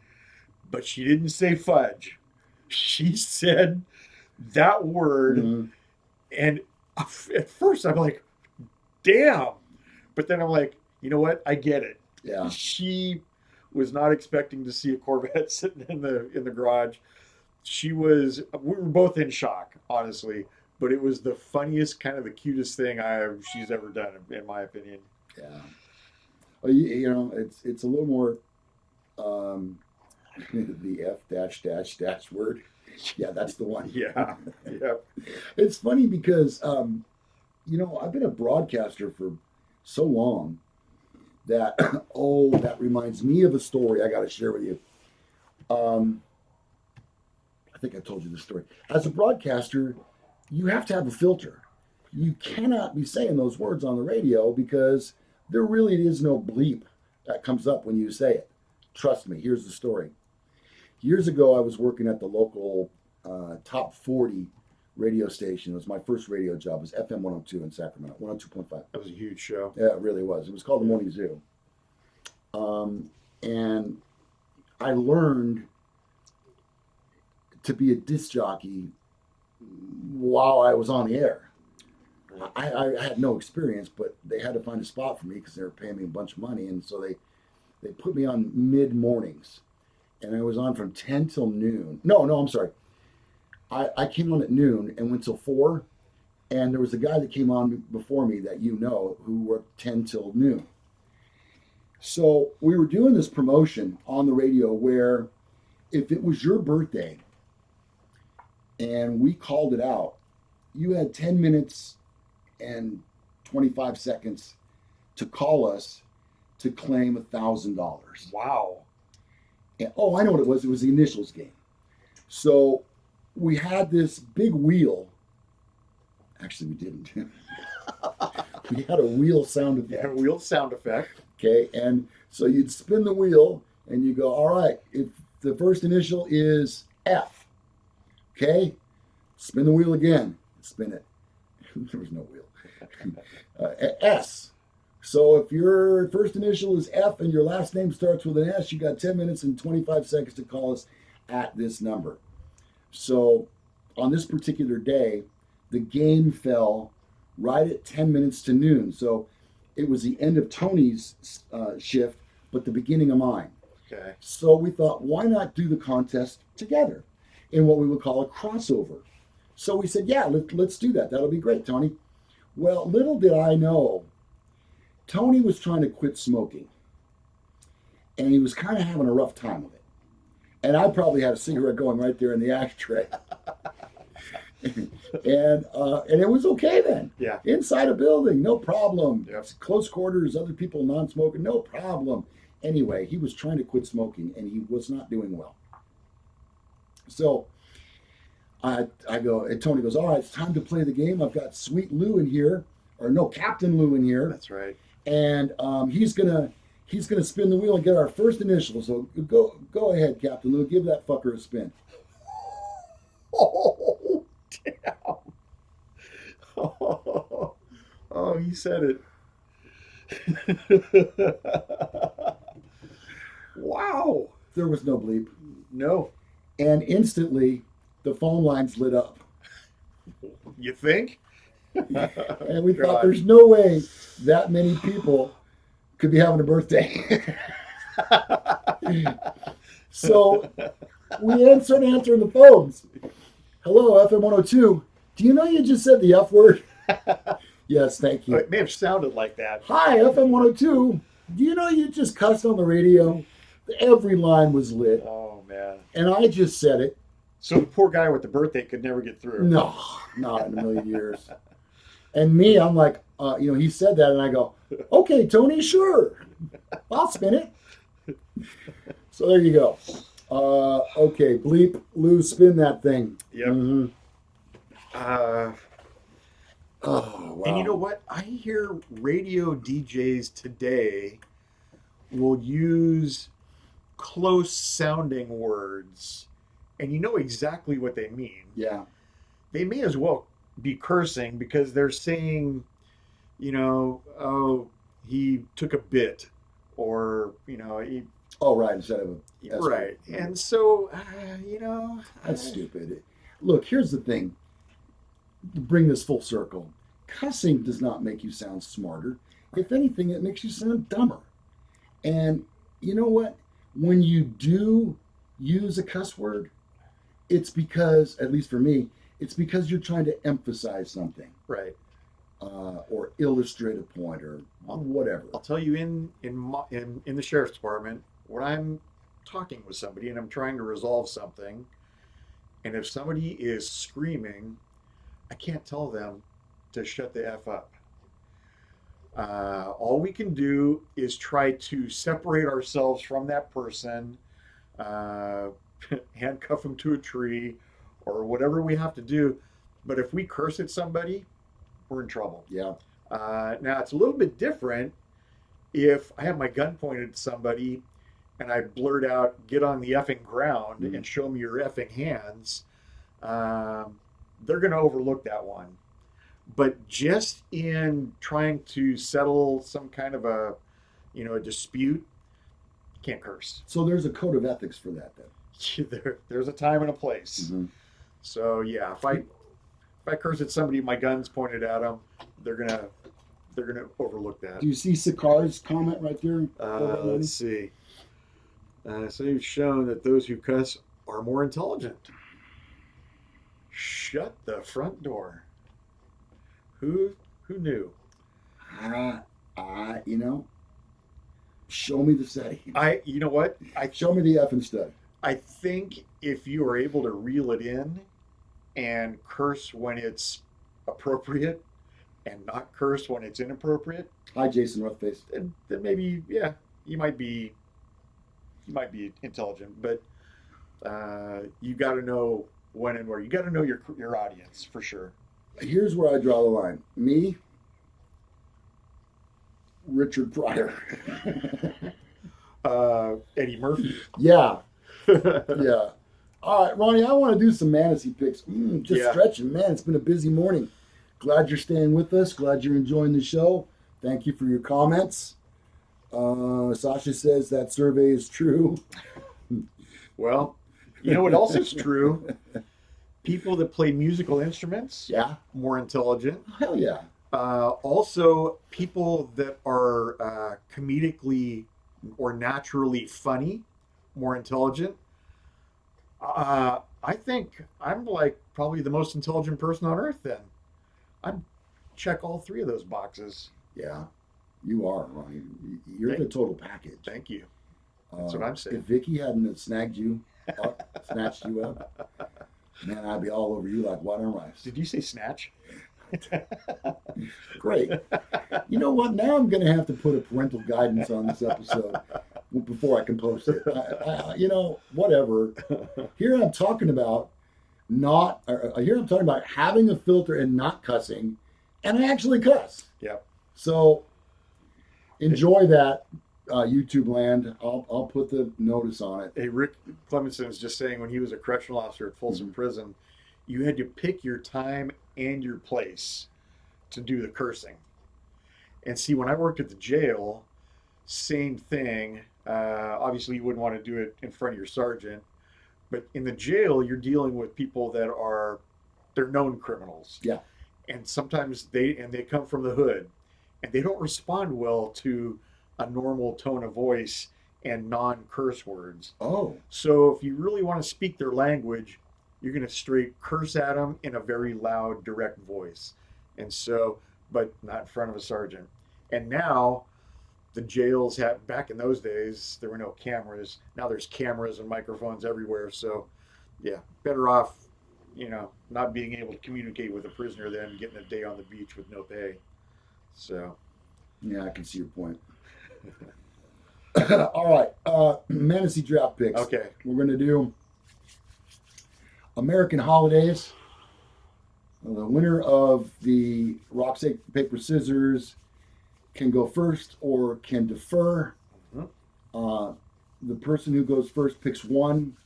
But she didn't say fudge. She said that word. Mm-hmm. And at first, I'm like, damn. But then I'm like, you know what? I get it. Yeah. She was not expecting to see a Corvette sitting in the garage. We were both in shock, honestly, but it was the funniest, kind of the cutest thing she's ever done, in my opinion. Yeah. Well, it's a little more the F -- word. Yeah, that's the one. Yeah. Yeah. It's funny because I've been a broadcaster for so long that that reminds me of a story I got to share with you. I think I told you this story. As a broadcaster, you have to have a filter. You cannot be saying those words on the radio because there really is no bleep that comes up when you say it. Trust me, here's the story. Years ago, I was working at the local top 40 radio station. It was my first radio job. It was FM 102 in Sacramento, 102.5. That was a huge show. Yeah, it really was. It was called the Morning Zoo. And I learned to be a disc jockey while I was on the air. I had no experience, but they had to find a spot for me because they were paying me a bunch of money. And so they put me on mid-mornings. And I was on from 10 till noon. No, I'm sorry. I came on at noon and went till 4. And there was a guy that came on before me that who worked 10 till noon. So we were doing this promotion on the radio where if it was your birthday and we called it out. You had 10 minutes and 25 seconds to call us to claim $1,000. Wow. And, oh, I know what it was. It was the initials game. So we had this big wheel. Actually, we didn't. We had a wheel sound effect. Yeah, wheel sound effect. Okay, and so you'd spin the wheel and you go, all right, if the first initial is F, okay, spin the wheel again. Spin it. There was no wheel. S. So if your first initial is F and your last name starts with an S, you got 10 minutes and 25 seconds to call us at this number. So on this particular day, the game fell right at 10 minutes to noon. So it was the end of Tony's shift, but the beginning of mine. Okay. So we thought, why not do the contest together in what we would call a crossover? So we said, yeah, let's do that. That'll be great, Tony. Well, little did I know, Tony was trying to quit smoking. And he was kind of having a rough time with it. And I probably had a cigarette going right there in the ashtray. and it was okay then. Yeah. Inside a building, no problem. Yep. Close quarters, other people non-smoking, no problem. Anyway, he was trying to quit smoking and he was not doing well. So I go, and Tony goes, all right, it's time to play the game. I've got Sweet Lou in here, or no, Captain Lou in here. That's right. And he's gonna spin the wheel and get our first initial. So go ahead, Captain Lou, give that fucker a spin. Oh, damn. Oh, he said it. Wow. There was no bleep. No. And instantly, the phone lines lit up. You think? And we thought there's no way that many people could be having a birthday. So we started answering the phones. Hello, FM 102. Do you know you just said the F word? Yes, thank you. It may have sounded like that. Hi, FM 102. Do you know you just cussed on the radio? Every line was lit. Oh, man. And I just said it. So the poor guy with the birthday could never get through. No, not in a million years. And me, I'm like, he said that, and I go, okay, Tony, sure. I'll spin it. So there you go. Okay, bleep, Lou, spin that thing. Yep. Mm-hmm. Oh, wow. And you know what? I hear radio DJs today will use close sounding words, and you know exactly what they mean. Yeah. They may as well be cursing because they're saying, oh, he took a bit, or, he. Oh, right, instead of a. Right. And so, That's stupid. Look, here's the thing. To bring this full circle, cussing does not make you sound smarter. If anything, it makes you sound dumber. And you know what? When you do use a cuss word, it's because, at least for me, it's because you're trying to emphasize something. Right. Or illustrate a point or whatever. I'll tell you, in the sheriff's department, when I'm talking with somebody and I'm trying to resolve something, and if somebody is screaming, I can't tell them to shut the F up. All we can do is try to separate ourselves from that person, handcuff them to a tree, or whatever we have to do. But if we curse at somebody, we're in trouble. Yeah. Now, it's a little bit different if I have my gun pointed at somebody and I blurt out, get on the effing ground and show me your effing hands. They're going to overlook that one. But just in trying to settle some kind of a dispute, you can't curse. So there's a code of ethics for that, then. There's a time and a place. Mm-hmm. So yeah, if I curse at somebody, my gun's pointed at them, they're gonna overlook that. Do you see Sakar's comment right there? Let's see. So you've shown that those who cuss are more intelligent. Shut the front door. Who knew? Show me the setting. You know what? Show me the effing study. I think if you are able to reel it in, and curse when it's appropriate and not curse when it's inappropriate, Hi, Jason Rothface. then maybe, yeah, you might be intelligent, but you got to know when and where. You got to know your audience for sure. Here's where I draw the line. Me, Richard Pryor. Eddie Murphy. Yeah, yeah. All right, Ronnie, I want to do some fantasy picks. Just stretching. Man, it's been a busy morning. Glad you're staying with us. Glad you're enjoying the show. Thank you for your comments. Sasha says that survey is true. Well, you know what else is true? People that play musical instruments, Yeah. more intelligent. Hell yeah. Also, people that are comedically or naturally funny, more intelligent. I think I'm like probably the most intelligent person on earth then. I'd check all three of those boxes. Yeah, you are, Ronnie. You're the total package. Thank you. That's what I'm saying. If Vicky hadn't snatched you up, man, I'd be all over you like water and rice. Did you say snatch? Great. You know what? Now I'm going to have to put a parental guidance on this episode before I can post it. Whatever. Here I'm talking about having a filter and not cussing, and I actually cuss. Yep. So enjoy that, YouTube land. I'll put the notice on it. Hey, Rick Clemenson is just saying when he was a correctional officer at Folsom Prison, you had to pick your time and your place to do the cursing. And see, when I worked at the jail, same thing. Obviously, you wouldn't want to do it in front of your sergeant, but in the jail, you're dealing with people that they're known criminals. Yeah. And sometimes they come from the hood, and they don't respond well to a normal tone of voice and non-curse words. Oh. So if you really want to speak their language, you're going to straight curse at them in a very loud, direct voice. And so, but not in front of a sergeant. And now the jails back in those days, there were no cameras. Now there's cameras and microphones everywhere. So yeah, better off, not being able to communicate with a prisoner than getting a day on the beach with no pay. So. Yeah, I can see your point. All right. Fantasy draft picks. Okay. We're going to do American holidays. The winner of the rock, paper, scissors can go first or can defer. Mm-hmm. The person who goes first picks one.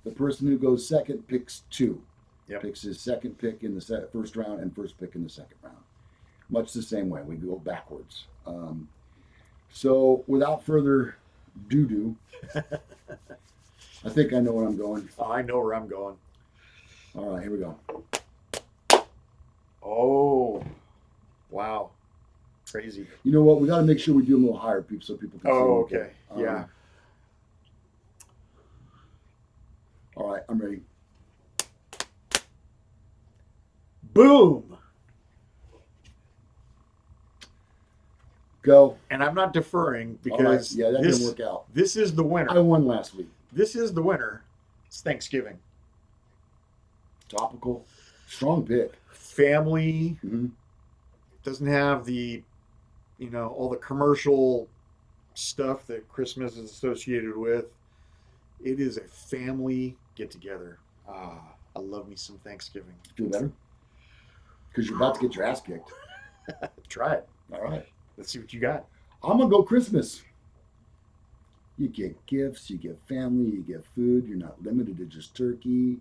The person who goes second picks two. Yep. Picks his second pick in the first round and first pick in the second round. Much the same way. We go backwards. So without further doo-doo, I think I know where I'm going. I know where I'm going. All right, here we go. Oh, wow. Crazy. You know what? We got to make sure we do them a little higher, so people can see. Oh, okay. Yeah. All right, I'm ready. Boom. Go. And I'm not deferring because that didn't work out. This is the winner. I won last week. This is the winner. It's Thanksgiving. Topical. Strong pick. Family. Mm-hmm. Doesn't have the, all the commercial stuff that Christmas is associated with. It is a family get together. I love me some Thanksgiving. Feel better? Because you're about to get your ass kicked. Try it. All right. Let's see what you got. I'm going to go Christmas. You get gifts, you get family, you get food. You're not limited to just turkey.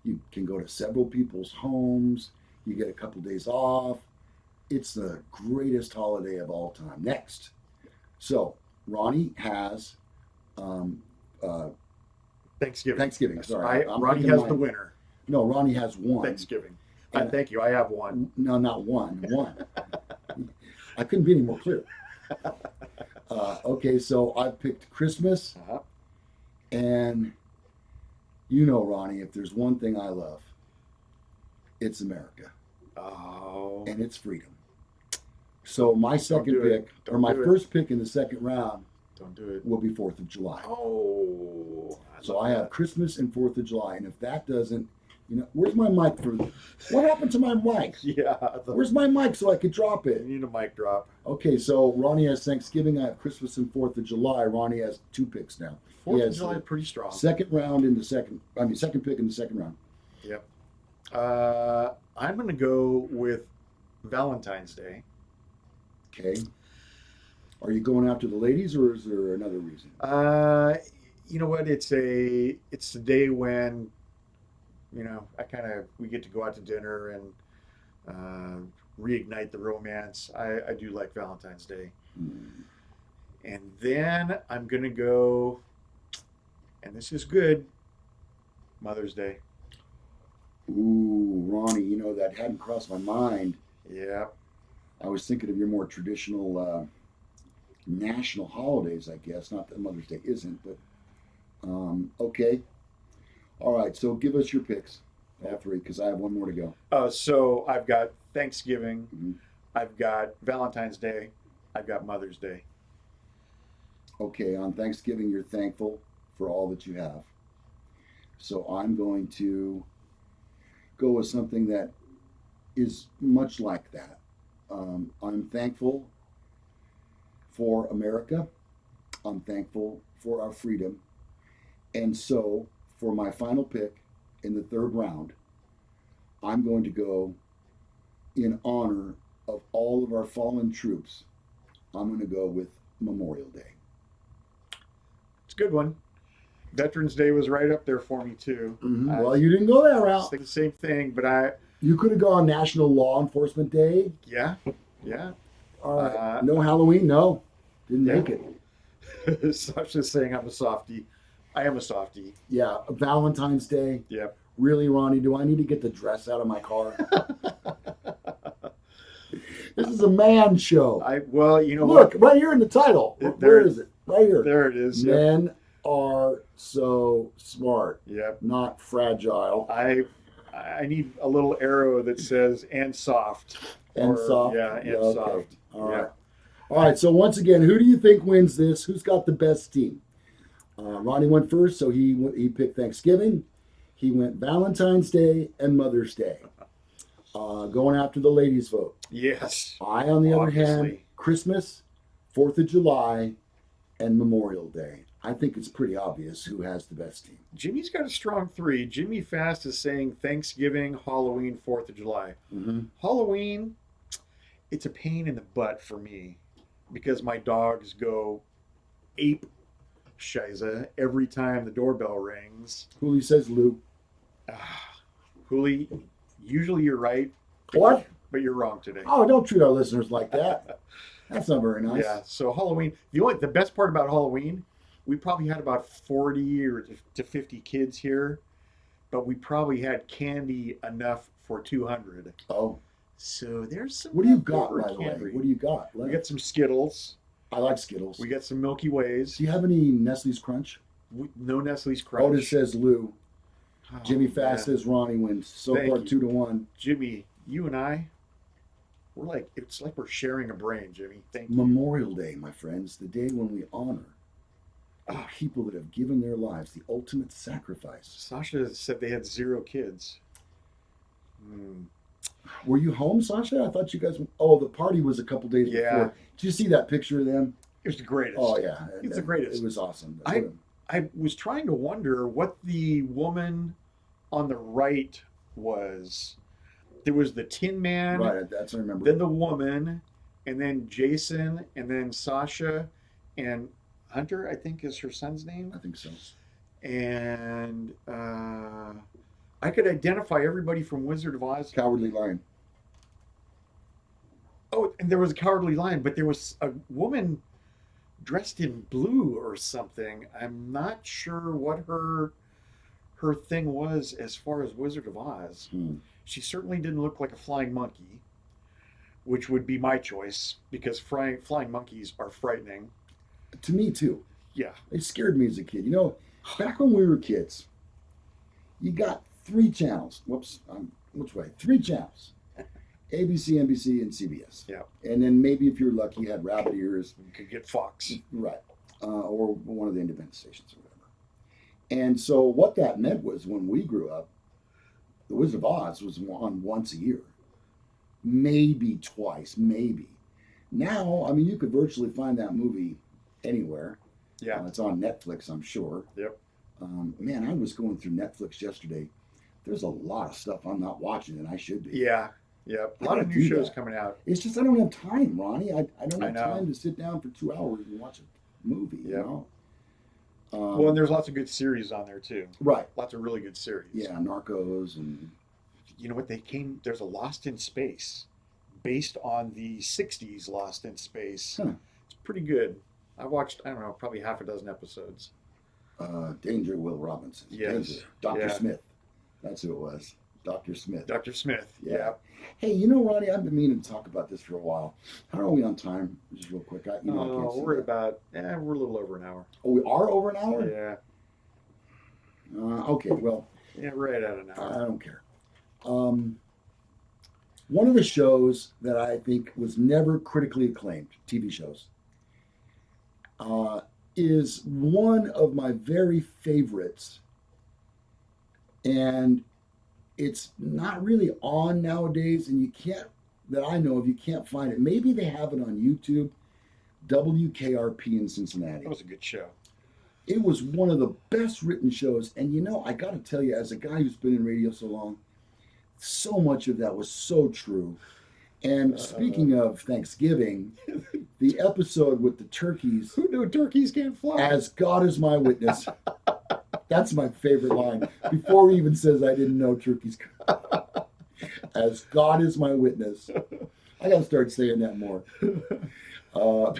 You can go to several people's homes. You get a couple days off. It's the greatest holiday of all time. Next. So, Ronnie has Thanksgiving. Sorry. Ronnie has the winner. No, Ronnie has one. Thanksgiving. Thank you. I have one. No, not one. One. I couldn't be any more clear. Okay, so I picked Christmas. Uh-huh. And Ronnie, if there's one thing I love, it's America. Oh. And it's freedom. So my second pick, or my first pick in the second round, don't do it, will be 4th of July. Oh. So I have Christmas and 4th of July. And if that doesn't You know, where's my mic for? What happened to my mic? Yeah. Where's my mic so I could drop it? You need a mic drop. Okay, so Ronnie has Thanksgiving. I have Christmas and 4th of July. Ronnie has 2 picks now. 4th of July, pretty strong. Second pick in the second round. Yep. I'm going to go with Valentine's Day. Okay. Are you going after the ladies, or is there another reason? You know what? It's the day when, we get to go out to dinner and reignite the romance. I do like Valentine's Day. And then I'm going to go, and this is good, Mother's Day. Ooh, Ronnie, that hadn't crossed my mind. Yeah. I was thinking of your more traditional national holidays, I guess. Not that Mother's Day isn't, but okay. All right, so give us your picks, all 3, because I have one more to go. So I've got Thanksgiving, Mm-hmm. I've got Valentine's Day, I've got Mother's Day. Okay, on Thanksgiving, you're thankful for all that you have. So I'm going to go with something that is much like that. I'm thankful for America. I'm thankful for our freedom. And so, for my final pick in the 3rd round, I'm going to go in honor of all of our fallen troops. I'm going to go with Memorial Day. It's a good one. Veterans Day was right up there for me too. Mm-hmm. Well, you didn't go that I route. think the same thing, but You could have gone National Law Enforcement Day. Yeah. All right. No Halloween? No. Didn't make it. Sasha's saying I'm a softie. I am a softie. Yeah. Valentine's Day. Yep. Really, Ronnie, do I need to get the dress out of my car? This is a man show. Look, Look, right here in the title. Where is it? Right here. There it is. Men are so smart. Yep. Not fragile. I need a little arrow that says "and soft." And soft. Yeah, and Okay. soft. All right. All right. So once again, who do you think wins this? Who's got the best team? Ronnie went first, so he picked Thanksgiving. He went Valentine's Day and Mother's Day. Going after the ladies' vote. Yes. I, on the other hand, Obviously. Christmas, 4th of July, and Memorial Day. I think it's pretty obvious who has the best team. Jimmy's got a strong 3. Jimmy Fast is saying Thanksgiving, Halloween, 4th of July. Mm-hmm. Halloween, it's a pain in the butt for me because my dogs go ape shiza every time the doorbell rings. Hooli says Lou. Hooli, usually you're right. What? But you're wrong today. Oh, don't treat our listeners like that. That's not very nice. Yeah, so Halloween, the best part about Halloween, we probably had about 40 or to 50 kids here, but we probably had candy enough for 200. Oh. So there's some. What do you got, by the way? candy. What do you got? We got some Skittles. I like Skittles. We got some Milky Ways. Do you have any Nestle's Crunch? No Nestle's Crunch. Otis says Lou. Oh, Jimmy Fast man. says Ronnie wins. So Thank far, you. 2-1. Jimmy, you and I, it's like we're sharing a brain, Jimmy. Thank you. Memorial Day, my friends, the day when we honor the people that have given their lives, the ultimate sacrifice. Sasha said they had 0 kids. Were you home, Sasha? I thought you guys. Oh, the party was a couple days before. Did you see that picture of them? It was the greatest. Oh yeah, It's the greatest. It was awesome. I was trying to wonder what the woman on the right was. There was the Tin Man. Right, that's I remember. Then the woman, and then Jason, and then Sasha, and Hunter, I think is her son's name. I think so. And I could identify everybody from Wizard of Oz. Cowardly Lion. Oh, and there was a Cowardly Lion, but there was a woman dressed in blue or something. I'm not sure what her thing was as far as Wizard of Oz. She certainly didn't look like a flying monkey, which would be my choice because flying monkeys are frightening. To me too. Yeah. It scared me as a kid. Back when we were kids, you got 3 channels. Which way? 3 channels. ABC, NBC, and CBS. Yeah. And then maybe if you're lucky, you had rabbit ears. You could get Fox. Right. Or one of the independent stations or whatever. And so what that meant was when we grew up, The Wizard of Oz was on once a year, maybe twice, maybe. Now, I mean, you could virtually find that movie anywhere. Yeah. It's on Netflix, I'm sure. Yep. Man, I was going through Netflix yesterday. There's a lot of stuff I'm not watching that I should be. Yeah. Yep. A I lot of gotta new do shows that. coming out. It's just I don't have time, Ronnie. I don't I have know. time to sit down for 2 hours and watch a movie. You Yep. know. Well, and there's lots of good series on there too. Right. Lots of really good series. Yeah, Narcos and You know what? There's a Lost in Space based on the 60s Lost in Space. Huh. It's pretty good. I watched, I don't know, probably half a dozen episodes. Danger Will Robinson. Yes. Danger. Dr. Yeah. Smith. That's who it was. Dr. Smith. Dr. Smith. Yeah. Yeah. Hey, you know, Ronnie, I've been meaning to talk about this for a while. How are we on time? Just real quick. I can't see We're that. we're a little over an hour. Oh, we are over an hour? Yeah. Okay, well, Yeah, right at an I hour. don't care. One of the shows that I think was never critically acclaimed, TV shows, is one of my very favorites. And it's not really on nowadays, and you can't, that I know of, you can't find it. Maybe they have it on YouTube. WKRP in Cincinnati. That was a good show. It was one of the best written shows. And you know, I got to tell you, as a guy who's been in radio so long, so much of that was so true. And speaking of Thanksgiving, the episode with the turkeys, Who knew turkeys can't fly? as God is my witness. That's my favorite line. Before he even says I didn't know turkeys could. As God is my witness. I got to start saying that more. But,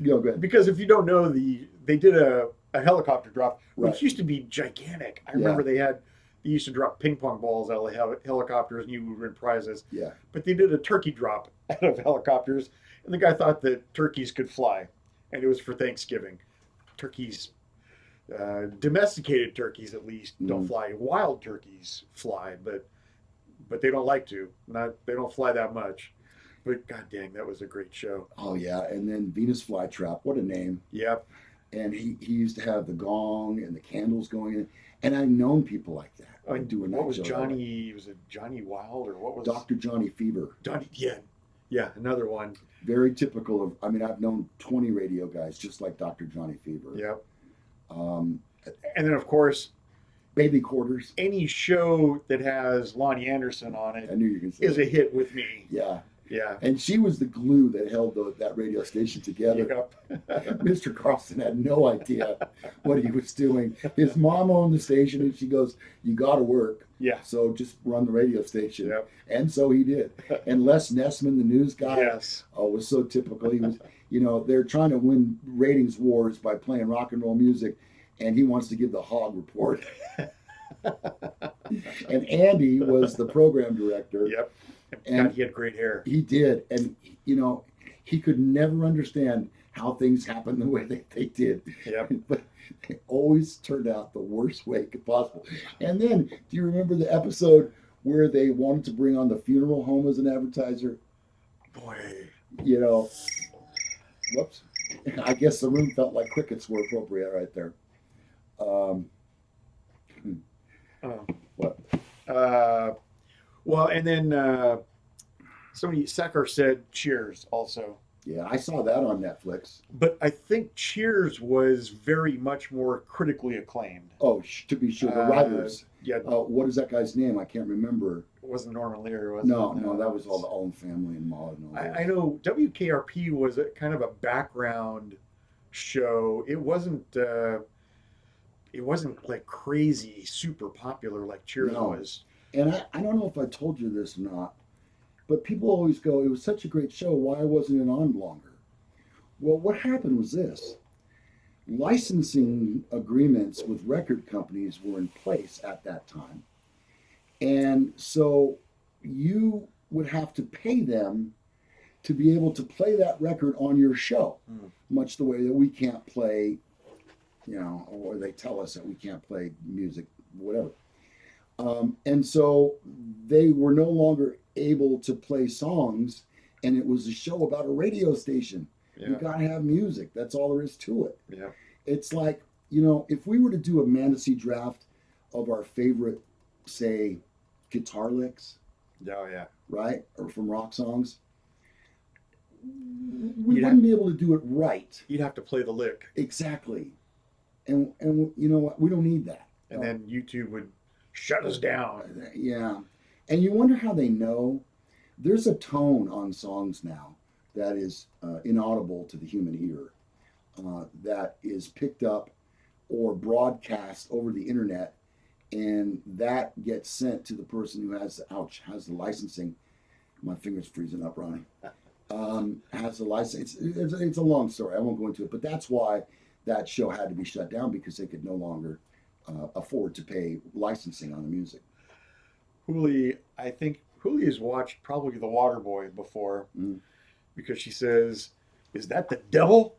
go ahead. Because if you don't know, they did a helicopter drop, which Right. used to be gigantic. I remember they used to drop ping pong balls out of helicopters and you would win prizes. Yeah. But they did a turkey drop out of helicopters, and the guy thought that turkeys could fly, and it was for Thanksgiving. Turkeys, domesticated turkeys at least, don't fly. Wild turkeys fly, but they don't like to. They don't fly that much. But god dang, that was a great show. Oh, yeah. And then Venus Flytrap. What a name. Yep. And he used to have the gong and the candles going in. And I've known people like that. Doing What that was show. Johnny? Was it Johnny Wild or what was Dr. Johnny Fever. Johnny? Yeah, another one. Very typical of, I mean, I've known 20 radio guys just like Dr. Johnny Fever. Yep. Um, And then of course, Baby Quarters. any show that has Lonnie Anderson on I it knew you were going to say is a hit with me. Yeah. Yeah. And she was the glue that held that radio station together. Yep. Mr. Carlson had no idea what he was doing. His mom owned the station, and she goes, "You got to work, Yeah. so just run the radio station." Yep. And so he did. And Les Nessman, the news guy, Yes. was so typical. He was, they're trying to win ratings wars by playing rock and roll music, and he wants to give the hog report. And Andy was the program director. Yep. And God, he had great hair. He did. And, he could never understand how things happened the way they did. Yep. But they always turned out the worst way possible. And then, do you remember the episode where they wanted to bring on the funeral home as an advertiser? Boy. Whoops. I guess the room felt like crickets were appropriate right there. What? Well, and then somebody, Sacker said Cheers also. Yeah, I saw that on Netflix. But I think Cheers was very much more critically acclaimed. Oh, to be sure. The writers. Yeah. What is that guy's name? I can't remember. It wasn't Norman Lear, was it? No, that was all the All in Family and Maud and all that. I know WKRP was a kind of a background show. It wasn't like crazy, super popular like Cheers No. was. And I don't know if I told you this or not, but people always go, "It was such a great show. Why wasn't it on longer?" Well, what happened was this. Licensing agreements with record companies were in place at that time. And so you would have to pay them to be able to play that record on your show, much the way that we can't play, or they tell us that we can't play music, whatever. And so they were no longer able to play songs, and it was a show about a radio station. Yeah. You got to have music. That's all there is to it. Yeah. It's like, if we were to do a fantasy draft of our favorite, say, guitar licks, Oh yeah. right? Or from rock songs. We wouldn't be able to do it right. You'd have to play the lick. Exactly. And you know what? We don't need that. And then YouTube would shut us down. Yeah. And you wonder how they know. There's a tone on songs now that is inaudible to the human ear, that is picked up or broadcast over the internet, and that gets sent to the person who has the licensing. My finger's freezing up, Ronnie. Has the license. It's a long story. I won't go into it, but that's why that show had to be shut down, because they could no longer afford to pay licensing on the music. I think Huli has watched probably The Waterboy before, because she says, "Is that the devil?"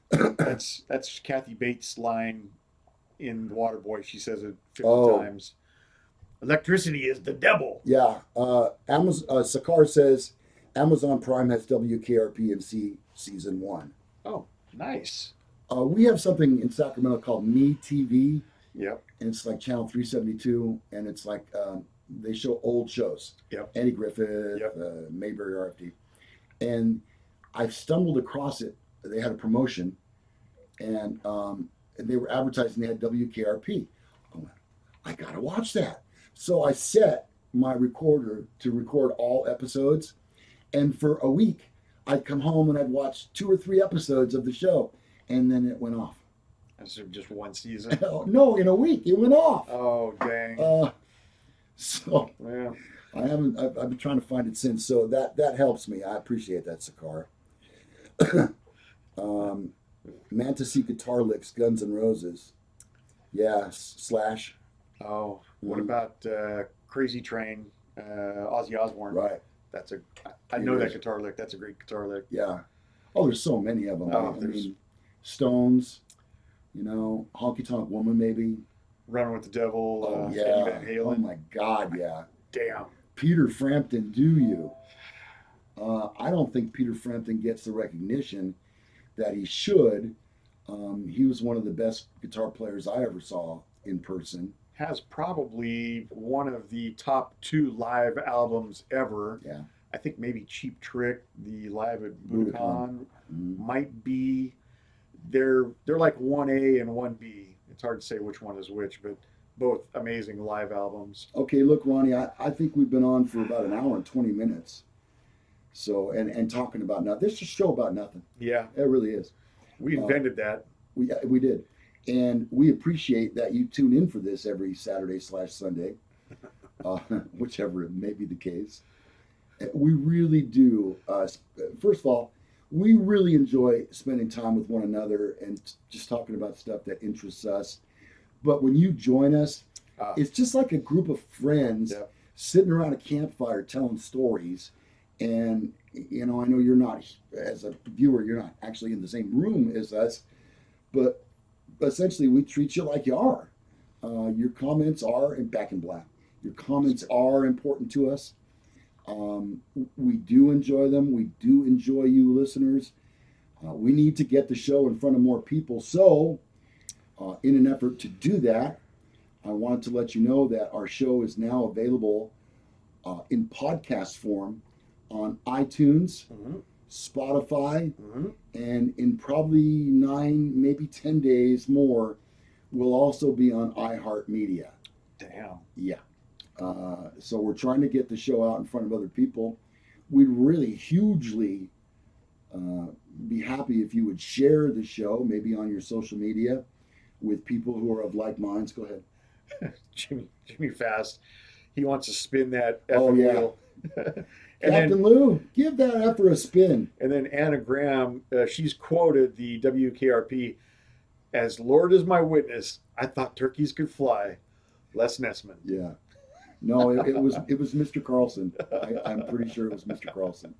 that's Kathy Bates' line in The Waterboy. She says it 50 times. Electricity is the devil. Yeah. Sakar says Amazon Prime has WKRP&C season 1. Oh, nice. We have something in Sacramento called Me TV. Yep. And it's like channel 372, and it's like they show old shows. Yep. Andy Griffith, Yep. Mayberry RFD. And I've stumbled across it. They had a promotion, and they were advertising they had WKRP. I went, I got to watch that. So I set my recorder to record all episodes. And for a week, I'd come home and I'd watch 2 or 3 episodes of the show. And then it went off. That's just one season? No, in a week, it went off. Oh, dang. So yeah. I've been trying to find it since. So that helps me. I appreciate that, Sakar. Mantasy Guitar Licks, Guns N' Roses. Yeah, Slash. Oh, what about Crazy Train, Ozzy Osbourne? Right. I know that guitar lick. That's a great guitar lick. Yeah. Oh, there's so many of them. Oh, I mean, Stones, Honky Tonk Woman, maybe. Run with the Devil, yeah. Eddie Van Halen. Oh, my God, yeah. Damn. Peter Frampton, do you? I don't think Peter Frampton gets the recognition that he should. He was one of the best guitar players I ever saw in person. Has probably one of the top 2 live albums ever. Yeah. I think maybe Cheap Trick, the live at Budokan, might be. They're like 1A and 1B. It's hard to say which one is which, but both amazing live albums. Okay, look, Ronnie, I think we've been on for about an hour and 20 minutes. So, and talking about nothing. This is a show about nothing. Yeah. It really is. We invented that. We did. And we appreciate that you tune in for this every Saturday/Sunday, whichever may be the case. We really do. First of all, we really enjoy spending time with one another and just talking about stuff that interests us. But when you join us, it's just like a group of friends sitting around a campfire telling stories. And, I know you're not, as a viewer, you're not actually in the same room as us, but essentially we treat you like you are. Your comments are, and back in black, your comments are important to us. We do enjoy them. We do enjoy you listeners. We need to get the show in front of more people. So in an effort to do that, I wanted to let you know that our show is now available in podcast form on iTunes, Spotify, and in probably 9, maybe 10 days more, we'll also be on iHeartMedia. Damn. Yeah. So we're trying to get the show out in front of other people. We'd really hugely be happy if you would share the show, maybe on your social media, with people who are of like minds. Go ahead. Jimmy Fast, he wants to spin that wheel. And Captain Lou, give that effort a spin. And then Anna Graham, she's quoted the WKRP as, "Lord is my witness, I thought turkeys could fly." Les Nessman. Yeah. No, it was Mr. Carlson. I'm pretty sure it was Mr. Carlson.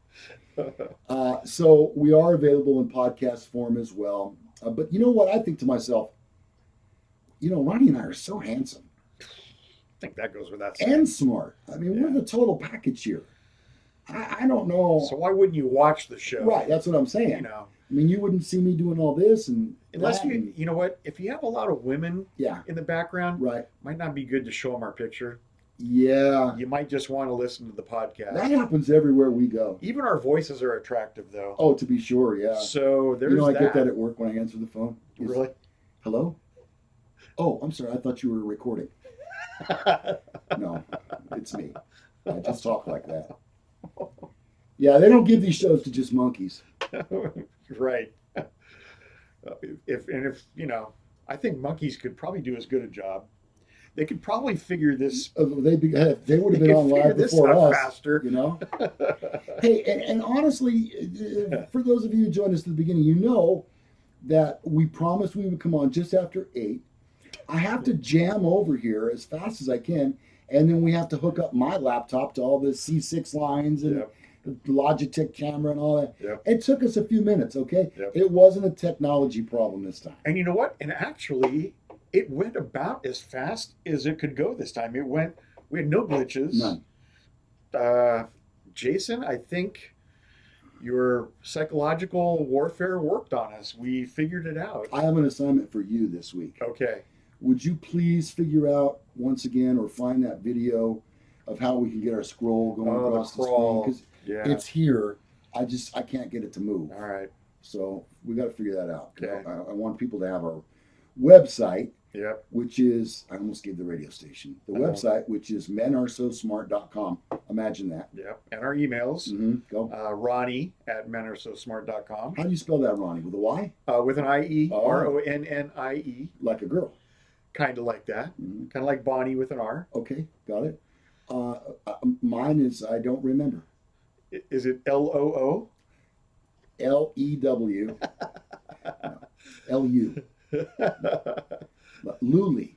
So we are available in podcast form as well. But you know what? I think to myself, Ronnie and I are so handsome. I think that goes without saying. And smart. I mean, we're the total package here. I don't know. So why wouldn't you watch the show? Right, that's what I'm saying. I mean, you wouldn't see me doing all this unless you know what? If you have a lot of women in the background, right, might not be good to show them our picture. Yeah, you might just want to listen to the podcast. that happens everywhere we go. Even our voices are attractive, though. Oh, to be sure, yeah. So there's I that. get that at work when I answer the phone. Really? Hello? Oh, I'm sorry. I thought you were recording. No, it's me. I just talk like that. Yeah, they don't give these shows to just monkeys. Right. If I think monkeys could probably do as good a job. They could probably figure this. They would have been on live before us. Faster. Hey, and honestly, for those of you who joined us at the beginning, you know that we promised we would come on just after 8. I have to jam over here as fast as I can, and then we have to hook up my laptop to all the C6 lines and the Logitech camera and all that. Yep. It took us a few minutes, okay? Yep. It wasn't a technology problem this time. And you know what? And actually, it went about as fast as it could go this time. We had no glitches. None. Jason, I think your psychological warfare worked on us. We figured it out. I have an assignment for you this week. Okay. Would you please figure out once again or find that video of how we can get our scroll going across the screen? Because it's here. I can't get it to move. All right. So we got to figure that out. Okay. I want people to have our website, which is, I almost gave the radio station, the website, which is menaresosmart.com. Imagine that. Yep. And our emails. Mm-hmm. Go. Ronnie at menaresosmart.com. How do you spell that, Ronnie? With a Y? With an I-E. Ronnie. Like a girl. Kind of like that. Mm-hmm. Kind of like Bonnie with an R. Okay. Got it. Mine is, I don't remember. Is it L-O-O? L-E-W. L-U. Luli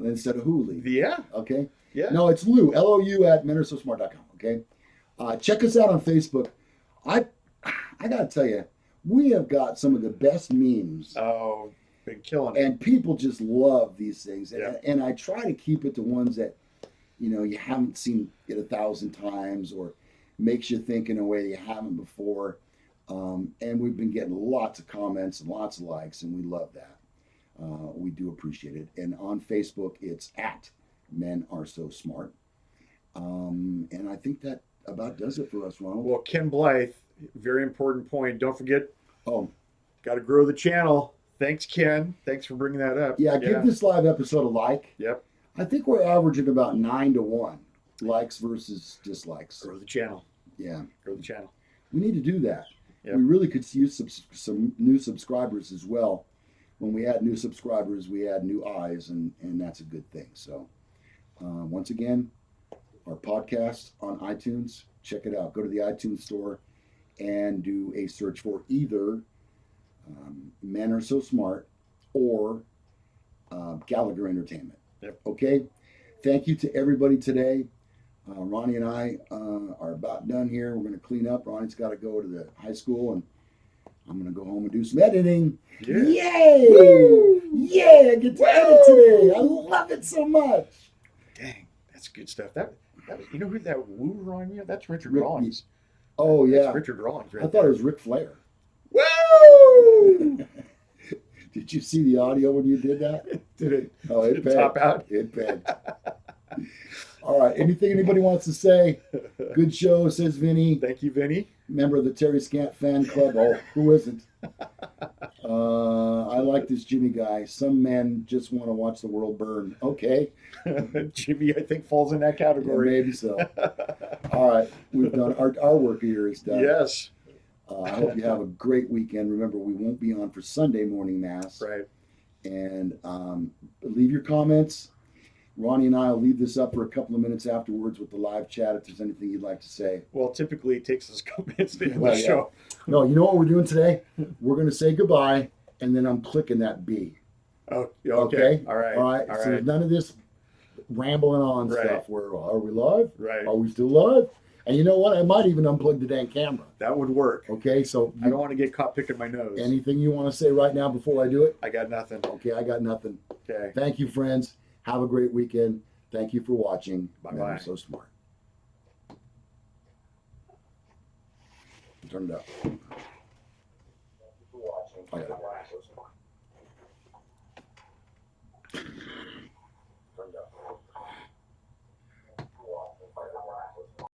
instead of Hooli. Yeah. Okay. Yeah. No, it's Lou. L-O-U at menaresosmart.com. Okay. Check us out on Facebook. I gotta tell you, we have got some of the best memes. Oh, been killing it. And people just love these things. Yeah. And I try to keep it to ones that, you haven't seen it 1,000 times or makes you think in a way you haven't before. And we've been getting lots of comments and lots of likes, and we love that. We do appreciate it. And on Facebook, it's at Men Are So Smart. And I think that about does it for us, Ronald. Well, Ken Blythe, very important point. Don't forget, got to grow the channel. Thanks, Ken. Thanks for bringing that up. Yeah, give this live episode a like. Yep. I think we're averaging about 9-1 likes versus dislikes. Grow the channel. Yeah. Grow the channel. We need to do that. Yep. We really could use some new subscribers as well. When we add new subscribers, we add new eyes, and that's a good thing. So, once again, our podcast on iTunes, check it out. Go to the iTunes store and do a search for either Men Are So Smart or Gallagher Entertainment. Yep. Okay? Thank you to everybody today. Ronnie and I are about done here. We're going to clean up. Ronnie's got to go to the high school, and I'm going to go home and do some editing. Yeah. Yay! Woo! Yay! I get to edit today. I love it so much. Dang, that's good stuff. That you know who that woo rhyme is? That's Richard Rawlings. Oh, yeah. That's Richard Rawlings right I thought it was Ric Flair. Woo! Did you see the audio when you did that? Did it? Oh, it Did it top out? It pegged. All right. Anything anybody wants to say? Good show, says Vinny. Thank you, Vinny. Member of the Terry Scant fan club. Oh, who isn't? I like this Jimmy guy. Some men just want to watch the world burn. Okay. Jimmy, I think, falls in that category. Yeah, maybe so. All right. We've done our work here is done. Yes. I hope you have a great weekend. Remember, we won't be on for Sunday morning mass. Right. And leave your comments. Ronnie and I will leave this up for a couple of minutes afterwards with the live chat if there's anything you'd like to say. Well, typically it takes us a couple minutes to end the show. No, you know what we're doing today? We're going to say goodbye, and then I'm clicking that B. Oh, okay. All right. All right. So there's none of this rambling on stuff where, are we live? Right. Are we still live? And you know what? I might even unplug the dang camera. That would work. Okay, so I don't want to get caught picking my nose. Anything you want to say right now before I do it? I got nothing. Okay, I got nothing. Okay. Thank you, friends. Have a great weekend. Thank you for watching. Bye-bye. Men Are So Smart. Turn it up. I got it.